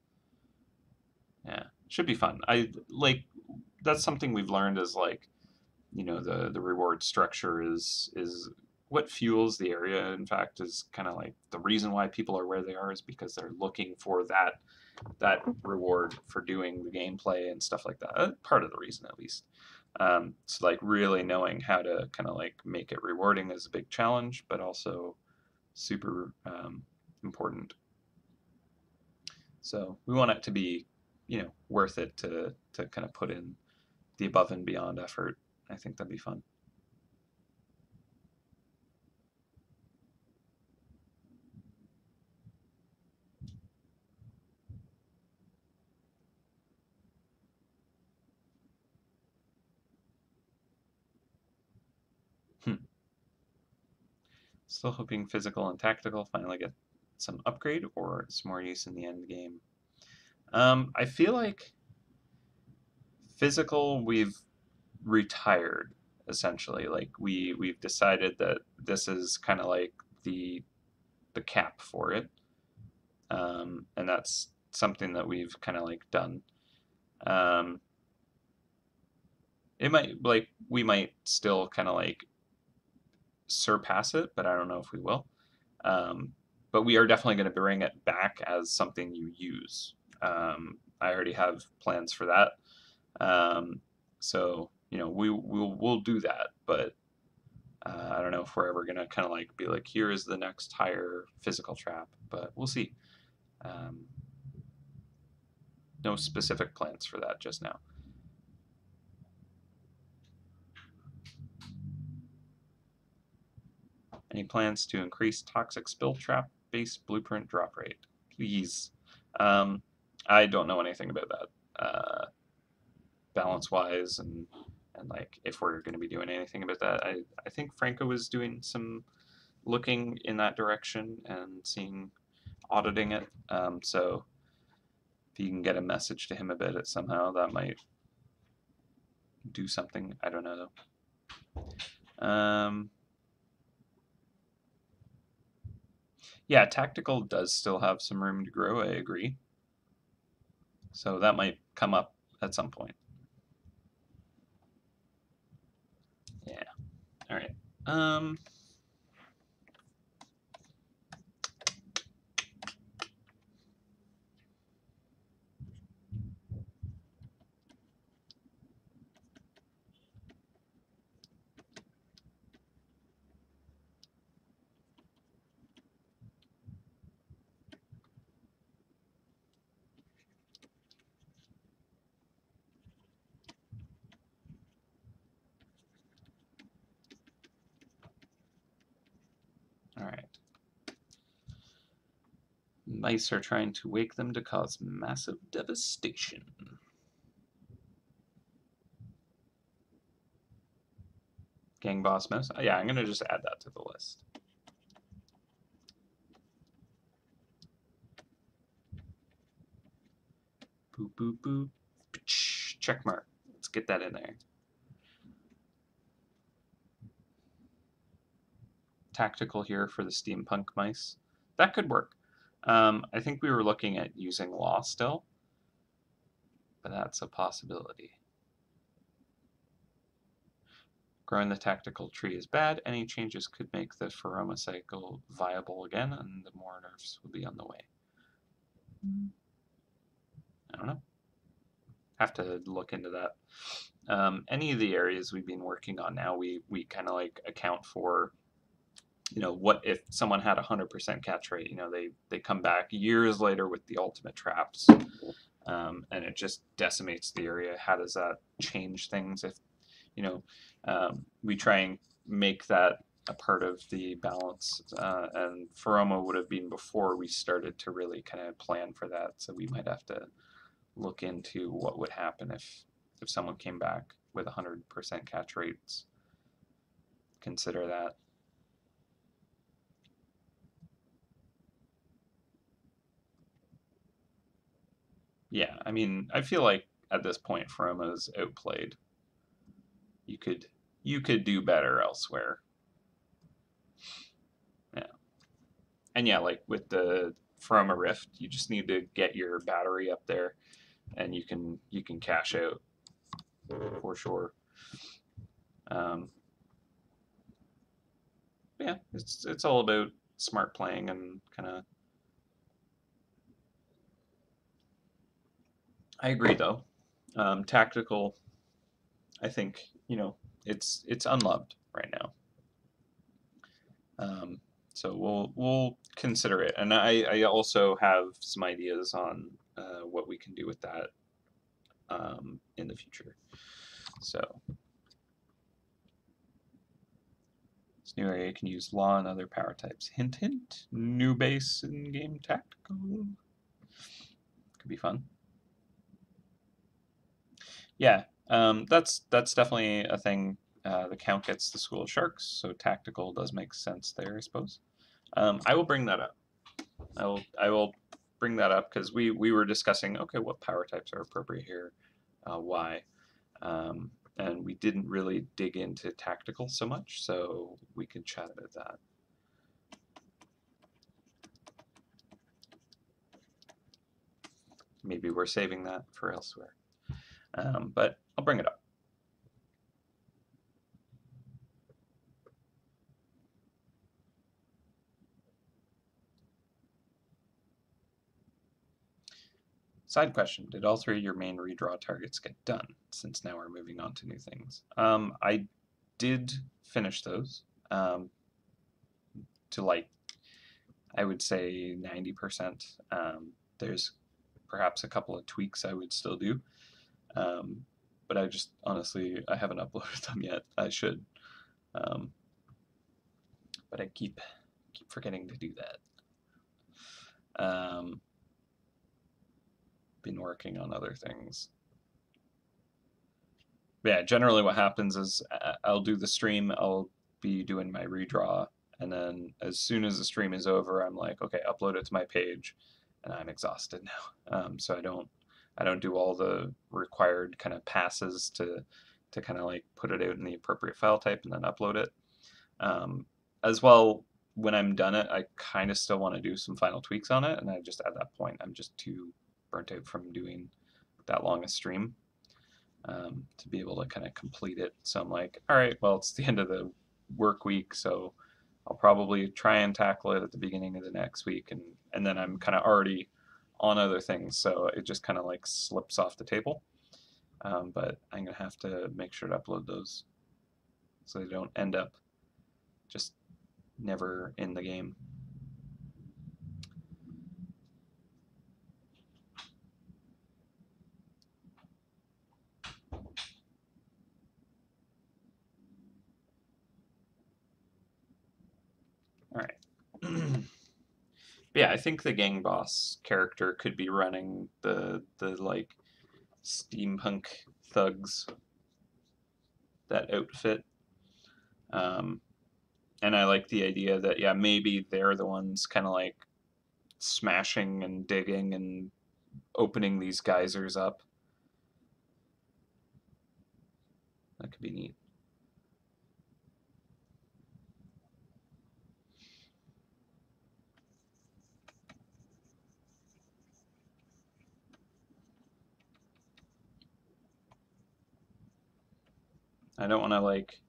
Yeah, should be fun. I like that's something we've learned is like, you know, the reward structure is what fuels the area. In fact, is kind of like the reason why people are where they are is because they're looking for that reward for doing the gameplay and stuff like that. Part of the reason, at least. So like really knowing how to kind of like make it rewarding is a big challenge, but also super important. So we want it to be, you know, worth it to kind of put in the above and beyond effort. I think that'd be fun. Hmm. Still hoping physical and tactical finally get some upgrade or some more use in the end game. I feel like physical we've retired essentially. Like we've decided that this is kind of like the cap for it, and that's something that we've kind of like done. Um, it might like we might still kind of like surpass it, but I don't know if we will. Um, but we are definitely going to bring it back as something you use. I already have plans for that. So you know we'll do that, but I don't know if we're ever gonna kind of like be like, here is the next higher physical trap, but we'll see. Um, no specific plans for that just now. Any plans to increase toxic spill trap base blueprint drop rate? Please. Um, I don't know anything about that balance wise and and like if we're going to be doing anything about that. I think Franco was doing some looking in that direction and seeing, auditing it. So if you can get a message to him about it somehow, that might do something. I don't know. Yeah, tactical does still have some room to grow. I agree. So that might come up at some point. Yeah. All right. All right. Mice are trying to wake them to cause massive devastation. Gang boss mouse. Oh, yeah, I'm gonna just add that to the list. Boop boop boop. Check mark. Let's get that in there. Tactical here for the steampunk mice. That could work. I think we were looking at using law still, but that's a possibility. Growing the tactical tree is bad. Any changes could make the Pheroma cycle viable again, and the more nerfs will be on the way. I don't know. Have to look into that. Any of the areas we've been working on now, we kind of like account for, you know, what if someone had 100% catch rate? You know, they come back years later with the ultimate traps, and it just decimates the area. How does that change things? If, you know, we try and make that a part of the balance, and Pheroma would have been before we started to really kind of plan for that. So we might have to look into what would happen if someone came back with 100% catch rates. Consider that. Yeah, I mean, I feel like at this point Pheroma's outplayed. You could do better elsewhere. Yeah. And yeah, like with the Pheroma Rift, you just need to get your battery up there and you can cash out for sure. Yeah, it's all about smart playing and kind of. I agree though. Tactical, I think, you know, it's unloved right now. So we'll consider it, and I also have some ideas on what we can do with that in the future. So this new area can use law and other power types. Hint hint. New base in game tactical. Could be fun. Yeah, that's definitely a thing. The count gets the School of Sharks, so tactical does make sense there, I suppose. I will bring that up. I will bring that up because we were discussing, okay, what power types are appropriate here, why, and we didn't really dig into tactical so much, so we can chat about that. Maybe we're saving that for elsewhere, but I'll bring it up. Side question, did all three of your main redraw targets get done, since now we're moving on to new things? I did finish those to like, I would say 90%. There's perhaps a couple of tweaks I would still do, but I just, honestly, I haven't uploaded them yet. I should, but I keep forgetting to do that. Been working on other things. yeah, generally what happens is I'll do the stream, I'll be doing my redraw, and then as soon as the stream is over, I'm like, okay, upload it to my page, and I'm exhausted now. So I don't do all the required kind of passes to kind of like put it out in the appropriate file type and then upload it. As well, when I'm done it, I kind of still want to do some final tweaks on it, and I just at that point I'm just too burnt out from doing that long a stream to be able to kind of complete it. So I'm like, all right, well, it's the end of the work week, so I'll probably try and tackle it at the beginning of the next week, and then I'm kind of already on other things, so it just kind of like slips off the table. But I'm gonna have to make sure to upload those so they don't end up just never in the game. All right. Yeah, I think the gang boss character could be running the like steampunk thugs, that outfit. And I like the idea that, yeah, maybe they're the ones kind of like smashing and digging and opening these geysers up. That could be neat. I don't want to like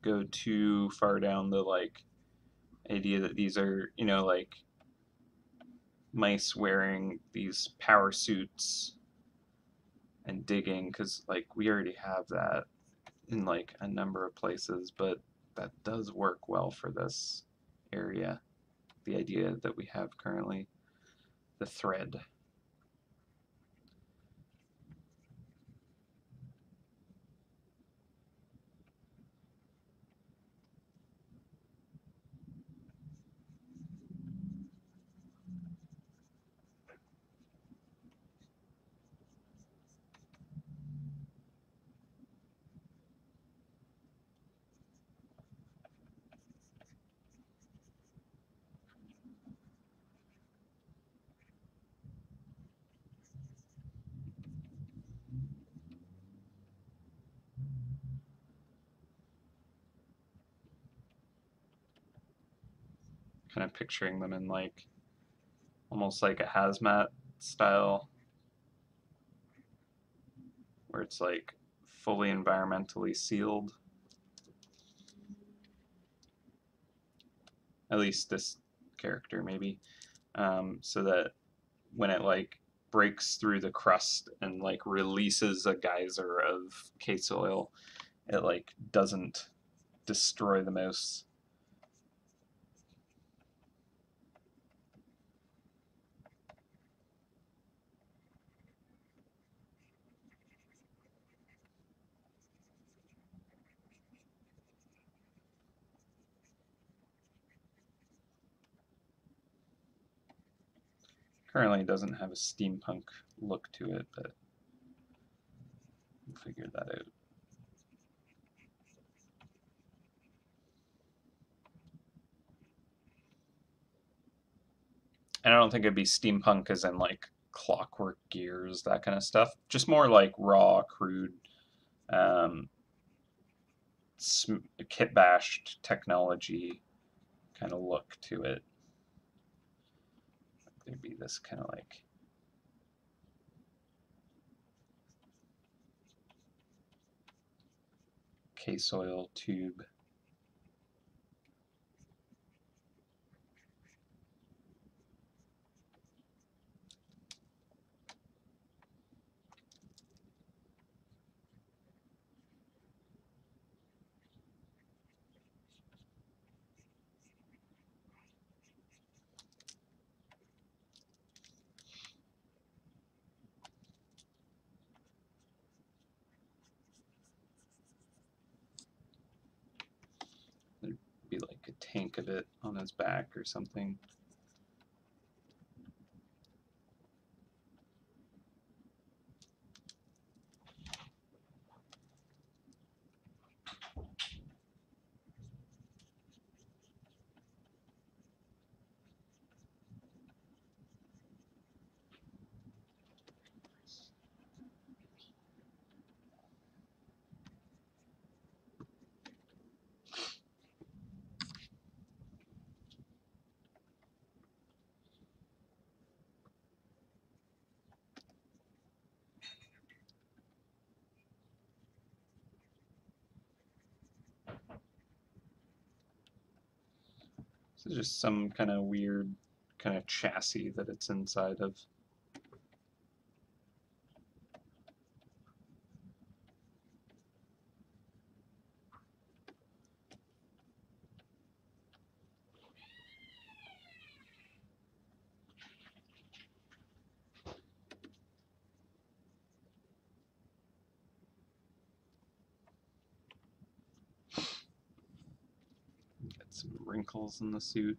go too far down the like idea that these are, you know, like mice wearing these power suits and digging, because like we already have that in like a number of places, but that does work well for this area. The idea that we have currently, the thread. Kind of picturing them in like almost like a hazmat style, where it's like fully environmentally sealed. At least this character, maybe, so that when it like breaks through the crust and like releases a geyser of case oil, it like doesn't destroy the mouse. Currently it doesn't have a steampunk look to it, but we'll figure that out. And I don't think it'd be steampunk as in like clockwork gears, that kind of stuff. Just more like raw, crude, um, kit bashed technology kind of look to it. There'd be this kind of like case oil tube. There'd be like a tank of it on his back or something. This is just some kind of weird kind of chassis that it's inside of. Got some wrinkles in the suit.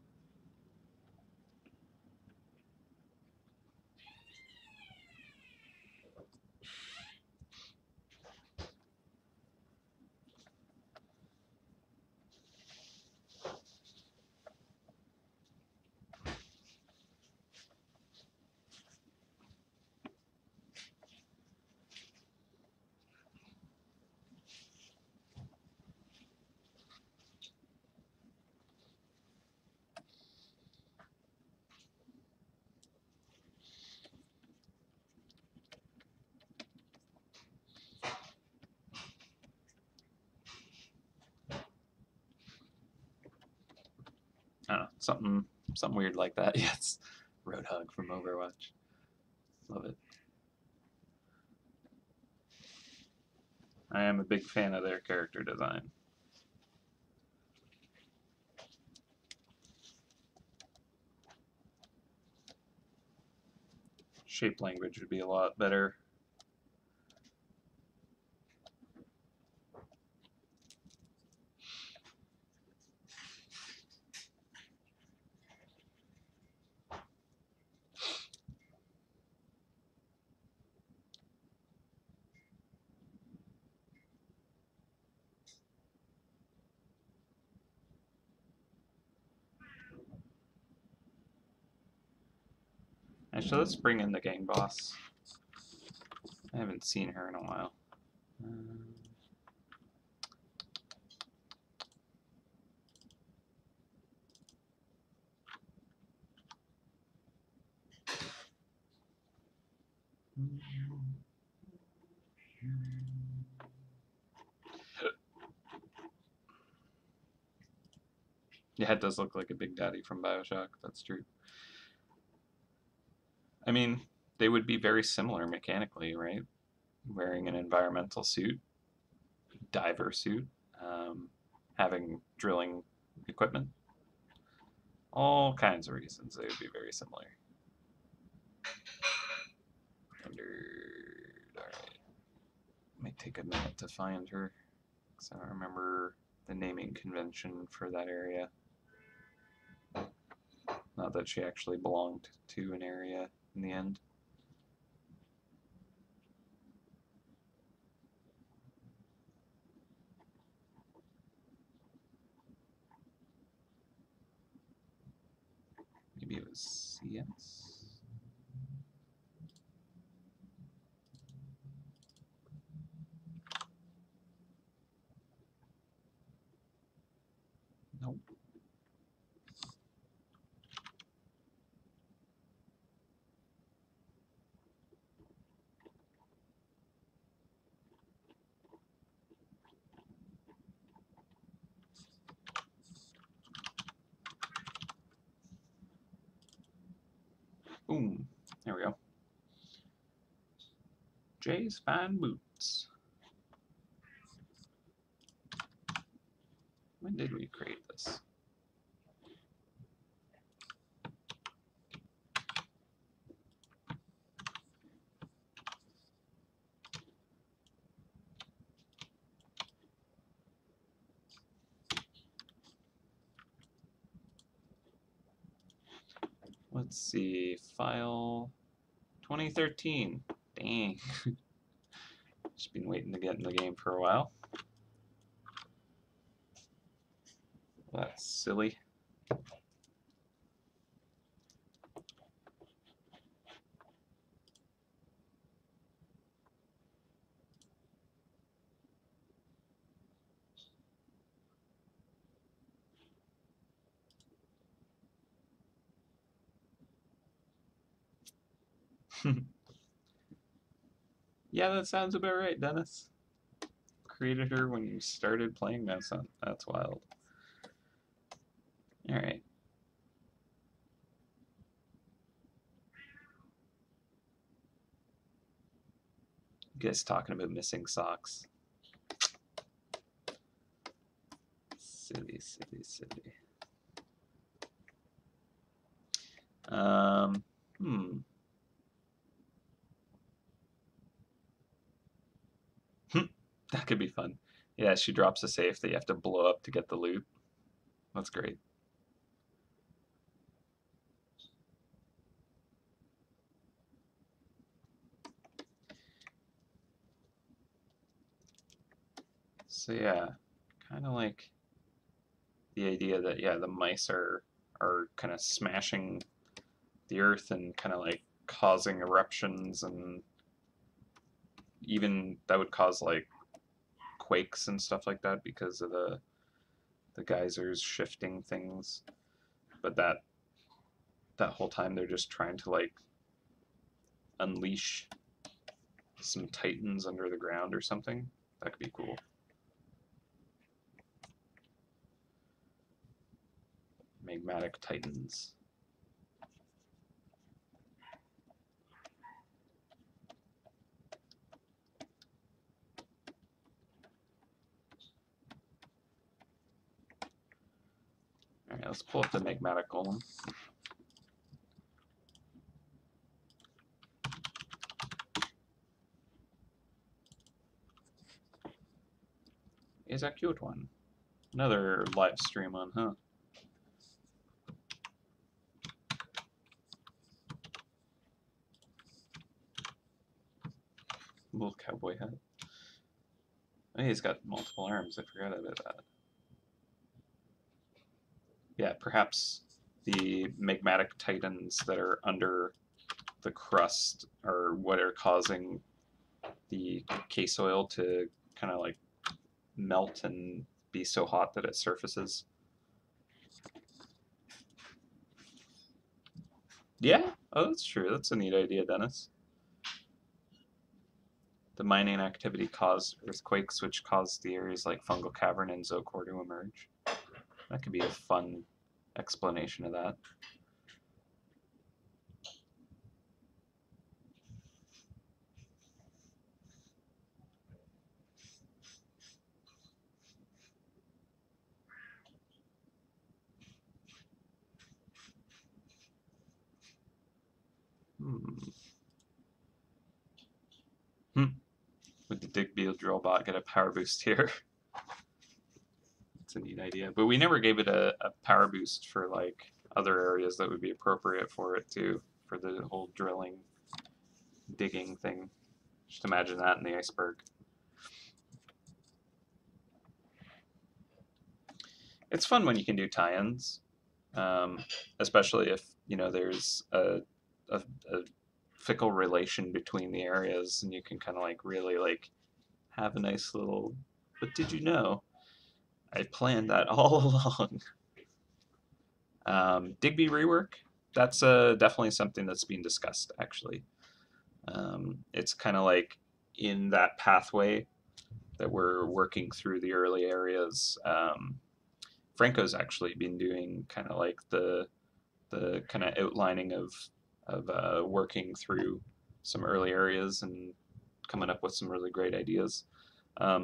I don't know, something weird like that. Yeah, it's Roadhog from Overwatch. Love it. I am a big fan of their character design. Shape language would be a lot better. Actually, let's bring in the gang boss. I haven't seen her in a while. Yeah, it does look like a Big Daddy from BioShock, that's true. I mean, they would be very similar mechanically, right? Wearing an environmental suit, diver suit, having drilling equipment. All kinds of reasons they would be very similar. Alright. Might take a minute to find her, because I don't remember the naming convention for that area. Not that she actually belonged to an area in the end. Maybe it was CS? Nope. Boom. There we go. Jay's Fine Boots. When did we create this? Let's see, file 2013. Dang. Just been waiting to get in the game for a while. That's silly. Yeah, that sounds about right, Dennis. Created her when you started playing MouseHunt. That's wild. Alright. You guys talking about missing socks. Silly, silly, silly. That could be fun. Yeah, she drops a safe that you have to blow up to get the loot. That's great. So yeah, kind of like the idea that, yeah, the mice are kind of smashing the earth and kind of like causing eruptions, and even that would cause like quakes and stuff like that because of the geysers shifting things. But that whole time they're just trying to like unleash some titans under the ground or something. That could be cool. Magmatic titans. Alright, let's pull up the magmatic golem. Is a cute one. Another live stream on, huh? Little cowboy hat. Oh, he's got multiple arms. I forgot about that. Yeah, perhaps the magmatic titans that are under the crust are what are causing the case oil to kind of like melt and be so hot that it surfaces. Yeah, oh, that's true. That's a neat idea, Dennis. The mining activity caused earthquakes, which caused the areas like Fungal Cavern and Zocor to emerge. That could be a fun explanation of that. Would the Digby drill bot get a power boost here? It's a neat idea, but we never gave it a power boost for like other areas that would be appropriate for it too, for the whole drilling, digging thing. Just imagine that in the iceberg. It's fun when you can do tie-ins, especially if there's a fickle relation between the areas, and you can kind of like really like have a nice little. But did you know? I planned that all along. Digby rework. That's definitely something that's being discussed. Actually, it's kind of like in that pathway that we're working through the early areas. Franco's actually been doing kind of like the kind of outlining of working through some early areas and coming up with some really great ideas.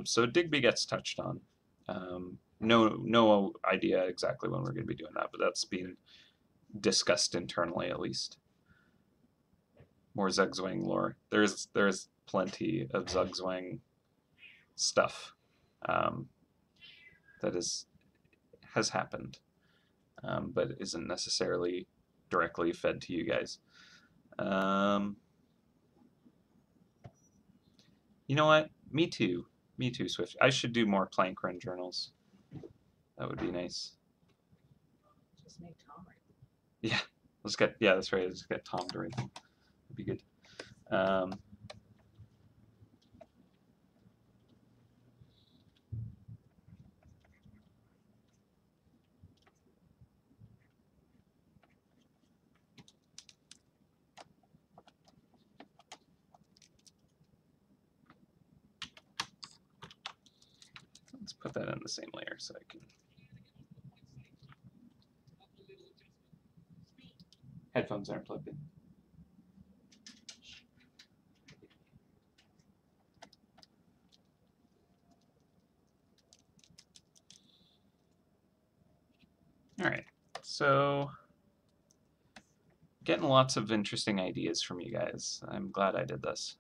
So Digby gets touched on. No idea exactly when we're going to be doing that, but that's being discussed internally at least. More Zugzwang lore. There's plenty of Zugzwang stuff that has happened, but isn't necessarily directly fed to you guys. You know what? Me too, Swift. I should do more plank run journals. That would be nice. Just make Tom write them. Yeah, that's right. Let's get Tom to write them. That'd be good. Let's put that in the same layer so I can. Headphones aren't plugged in. So, getting lots of interesting ideas from you guys. I'm glad I did this.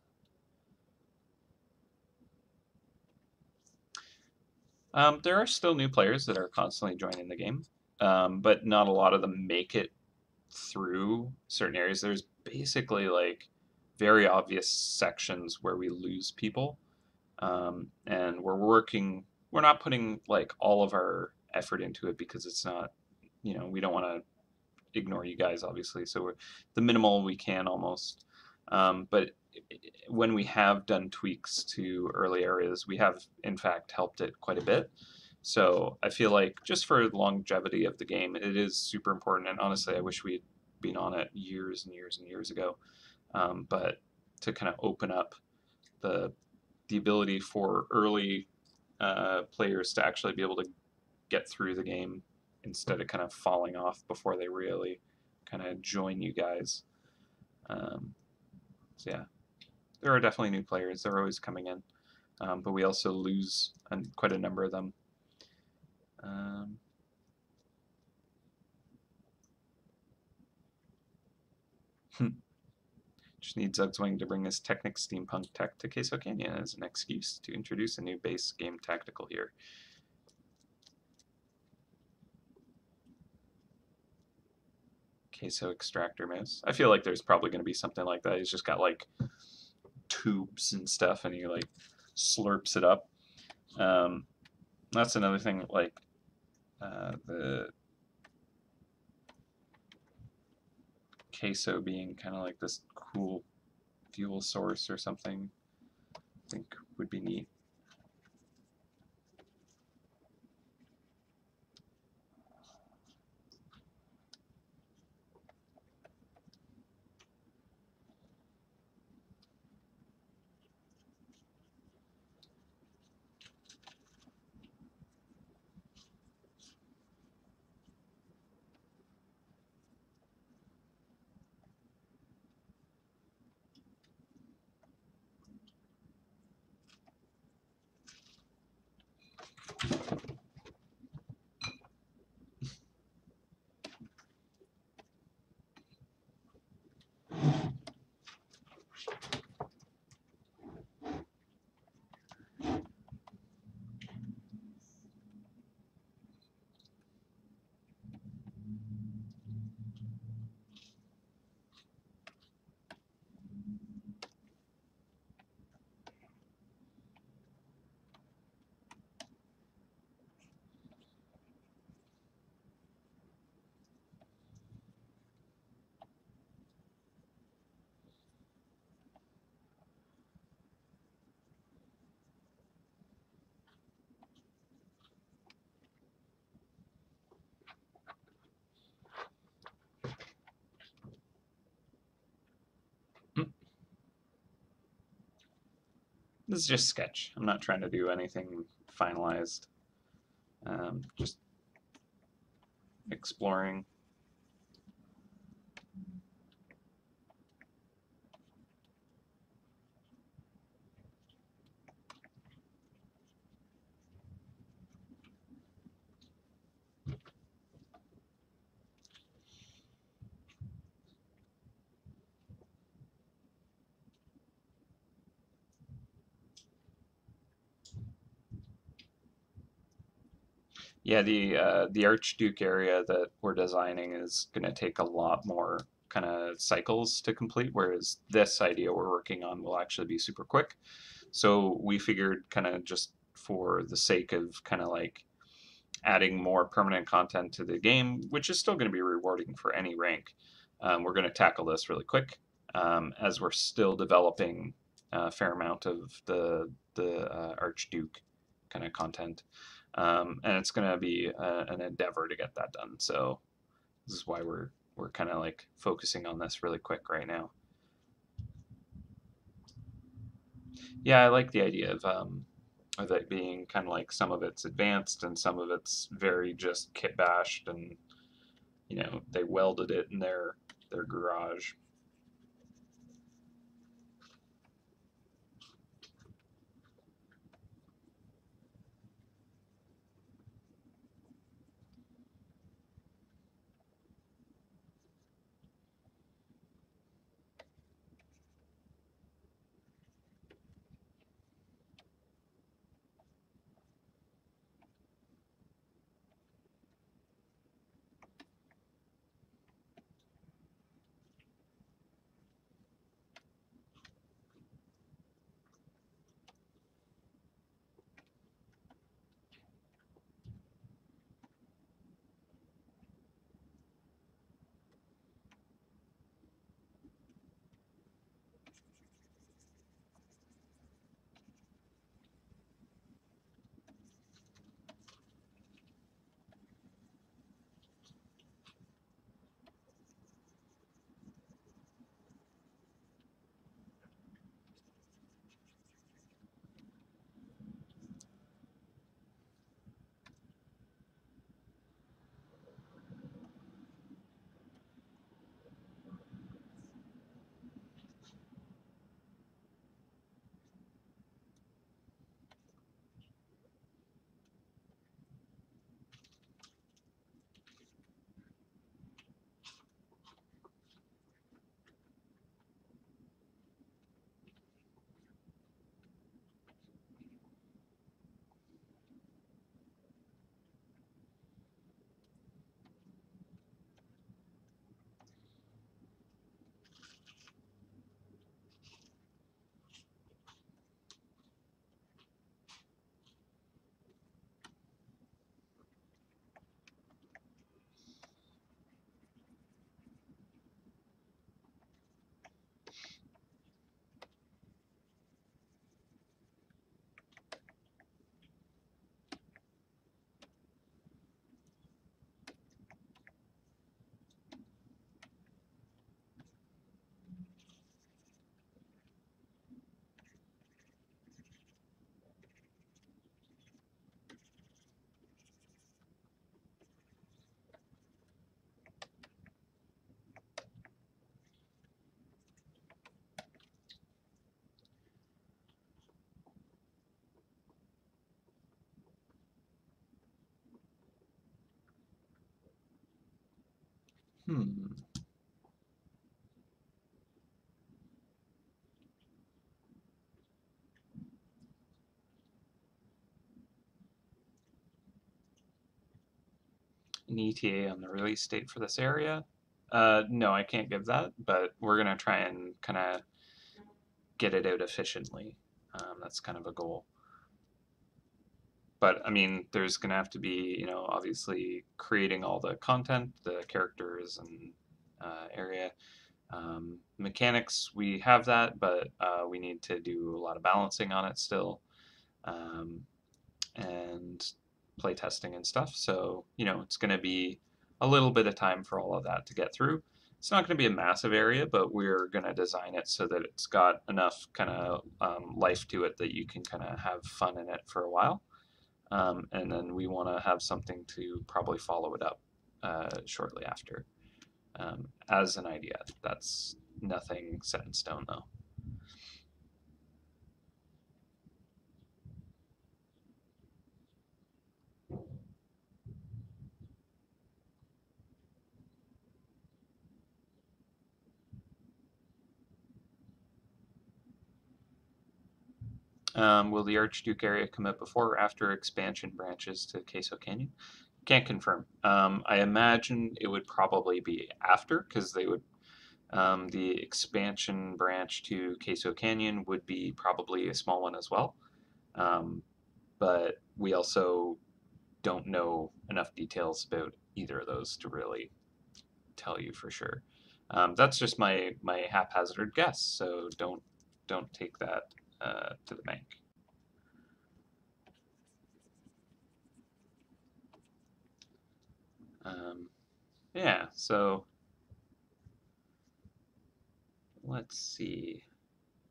There are still new players that are constantly joining the game, but not a lot of them make it through certain areas. There's basically like very obvious sections where we lose people, and we're not putting like all of our effort into it because it's not, we don't want to ignore you guys, obviously. So we're the minimal we can almost. But when we have done tweaks to early areas, we have in fact helped it quite a bit. So I feel like just for longevity of the game, it is super important. And honestly, I wish we'd been on it years and years and years ago. But to kind of open up the ability for early players to actually be able to get through the game instead of kind of falling off before they really kind of join you guys. So yeah, there are definitely new players. They're always coming in, but we also lose quite a number of them. Just need Zugzwang to bring his Technic Steampunk tech to Queso Canyon as an excuse to introduce a new base game tactical here. Queso Extractor Mouse. I feel like there's probably going to be something like that. He's just got like tubes and stuff, and he like slurps it up. That's another thing, like the queso being kind of like this cool fuel source or something, I think would be neat. This is just sketch. I'm not trying to do anything finalized. Just exploring. Yeah, the Archduke area that we're designing is going to take a lot more kind of cycles to complete, whereas this idea we're working on will actually be super quick. So we figured kind of just for the sake of kind of like adding more permanent content to the game, which is still going to be rewarding for any rank, we're going to tackle this really quick as we're still developing a fair amount of the Archduke kind of content. And it's going to be an endeavor to get that done. So this is why we're kind of like focusing on this really quick right now. Yeah, I like the idea of it being kind of like some of it's advanced and some of it's very just kit bashed, and they welded it in their garage. Hmm. An ETA on the release date for this area? No, I can't give that, but we're gonna try and kind of get it out efficiently. That's kind of a goal. But I mean, there's gonna have to be, obviously creating all the content, the characters and area. Mechanics, we have that, but we need to do a lot of balancing on it still, um, and play testing and stuff. So, it's going to be a little bit of time for all of that to get through. It's not going to be a massive area, but we're going to design it so that it's got enough kind of life to it that you can kind of have fun in it for a while. And then we want to have something to probably follow it up shortly after. As an idea. That's nothing set in stone, though. Will the Archduke area come out before or after expansion branches to Queso Canyon? Can't confirm. I imagine it would probably be after, because they would. The expansion branch to Queso Canyon would be probably a small one as well. But we also don't know enough details about either of those to really tell you for sure. That's just my haphazard guess, so don't take that to the bank. Yeah, so let's see.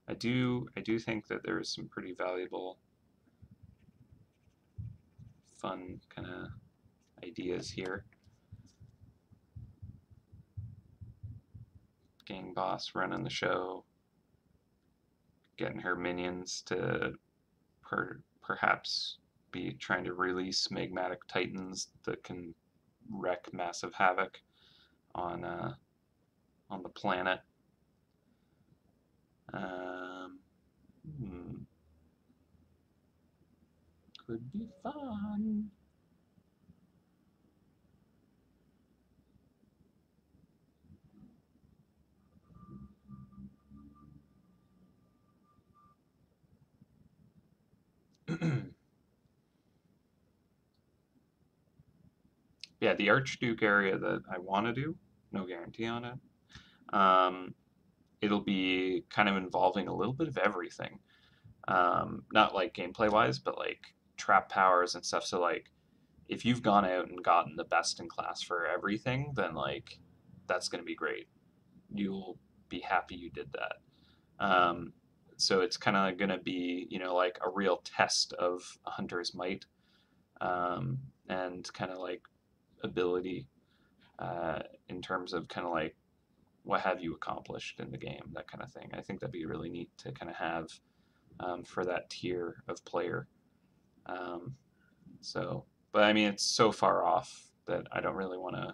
I do think that there's some pretty valuable, fun kind of ideas here. Gang boss running the show, getting her minions to perhaps be trying to release magmatic titans that can wreak massive havoc on the planet. Could be fun. Yeah, the Archduke area that I want to do, no guarantee on it. It'll be kind of involving a little bit of everything. Not like gameplay wise, but like trap powers and stuff. So like, if you've gone out and gotten the best in class for everything, then like that's going to be great. You'll be happy you did that. So it's kind of going to be, like a real test of a hunter's might, and kind of like ability, in terms of kind of like what have you accomplished in the game, that kind of thing. I think that'd be really neat to kind of have, for that tier of player. So, but I mean, it's so far off that I don't really want to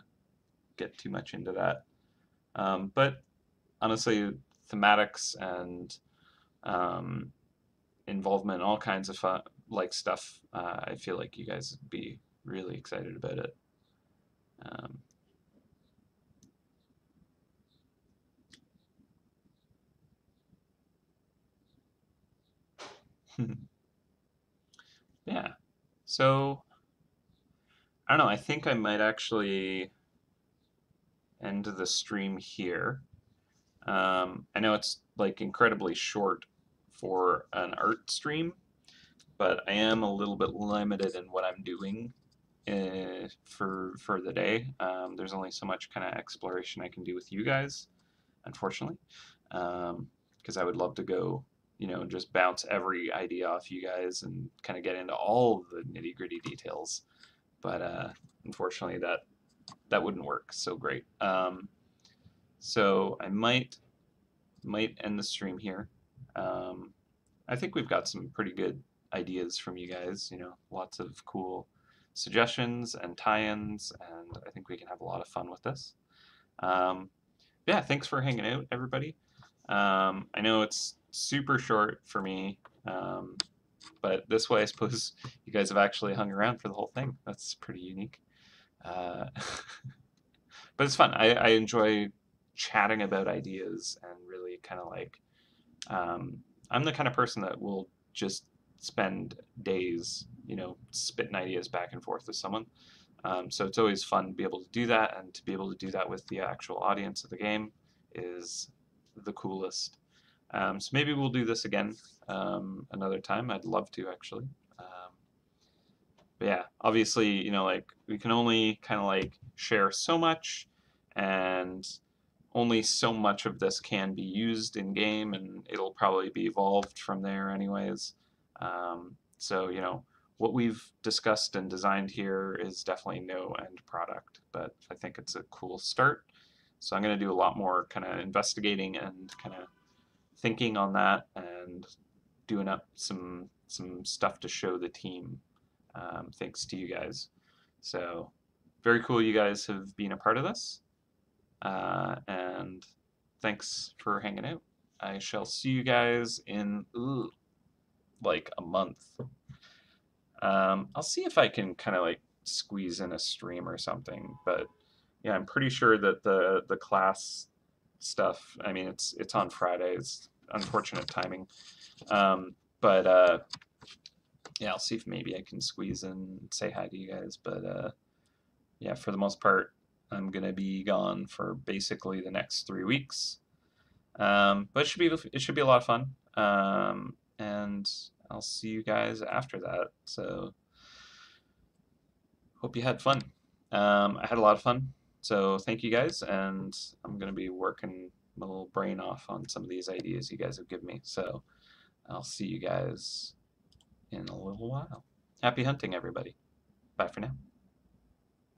get too much into that. But honestly, thematics and involvement, all kinds of fun, like stuff. I feel like you guys would be really excited about it. Yeah. So I don't know. I think I might actually end the stream here. I know it's like incredibly short for an art stream, but I am a little bit limited in what I'm doing for the day. There's only so much kind of exploration I can do with you guys, unfortunately, because I would love to go, just bounce every idea off you guys and kind of get into all the nitty gritty details. But unfortunately, that wouldn't work so great. So I might end the stream here. I think we've got some pretty good ideas from you guys. Lots of cool suggestions and tie-ins, and I think we can have a lot of fun with this. Yeah, thanks for hanging out, everybody. I know it's super short for me, but this way I suppose you guys have actually hung around for the whole thing. That's pretty unique. Uh, but it's fun. I enjoy chatting about ideas and really kind of like, um, I'm the kind of person that will just spend days, spitting ideas back and forth with someone. So it's always fun to be able to do that, and to be able to do that with the actual audience of the game is the coolest. So maybe we'll do this again another time. I'd love to actually. But yeah, obviously, like we can only kind of like share so much, and only so much of this can be used in game, and it'll probably be evolved from there, anyways. So, what we've discussed and designed here is definitely no end product, but I think it's a cool start. So, I'm going to do a lot more kind of investigating and kind of thinking on that, and doing up some stuff to show the team, thanks to you guys. So, very cool you guys have been a part of this. And thanks for hanging out. I shall see you guys in like a month. I'll see if I can kind of like squeeze in a stream or something. But yeah, I'm pretty sure that the class stuff. I mean, it's on Fridays. Unfortunate timing. But yeah, I'll see if maybe I can squeeze in and say hi to you guys. But yeah, for the most part, I'm gonna be gone for basically the next 3 weeks. But it should be a lot of fun. And I'll see you guys after that. So hope you had fun. I had a lot of fun. So thank you guys, and I'm gonna be working my little brain off on some of these ideas you guys have given me. So I'll see you guys in a little while. Happy hunting, everybody. Bye for now.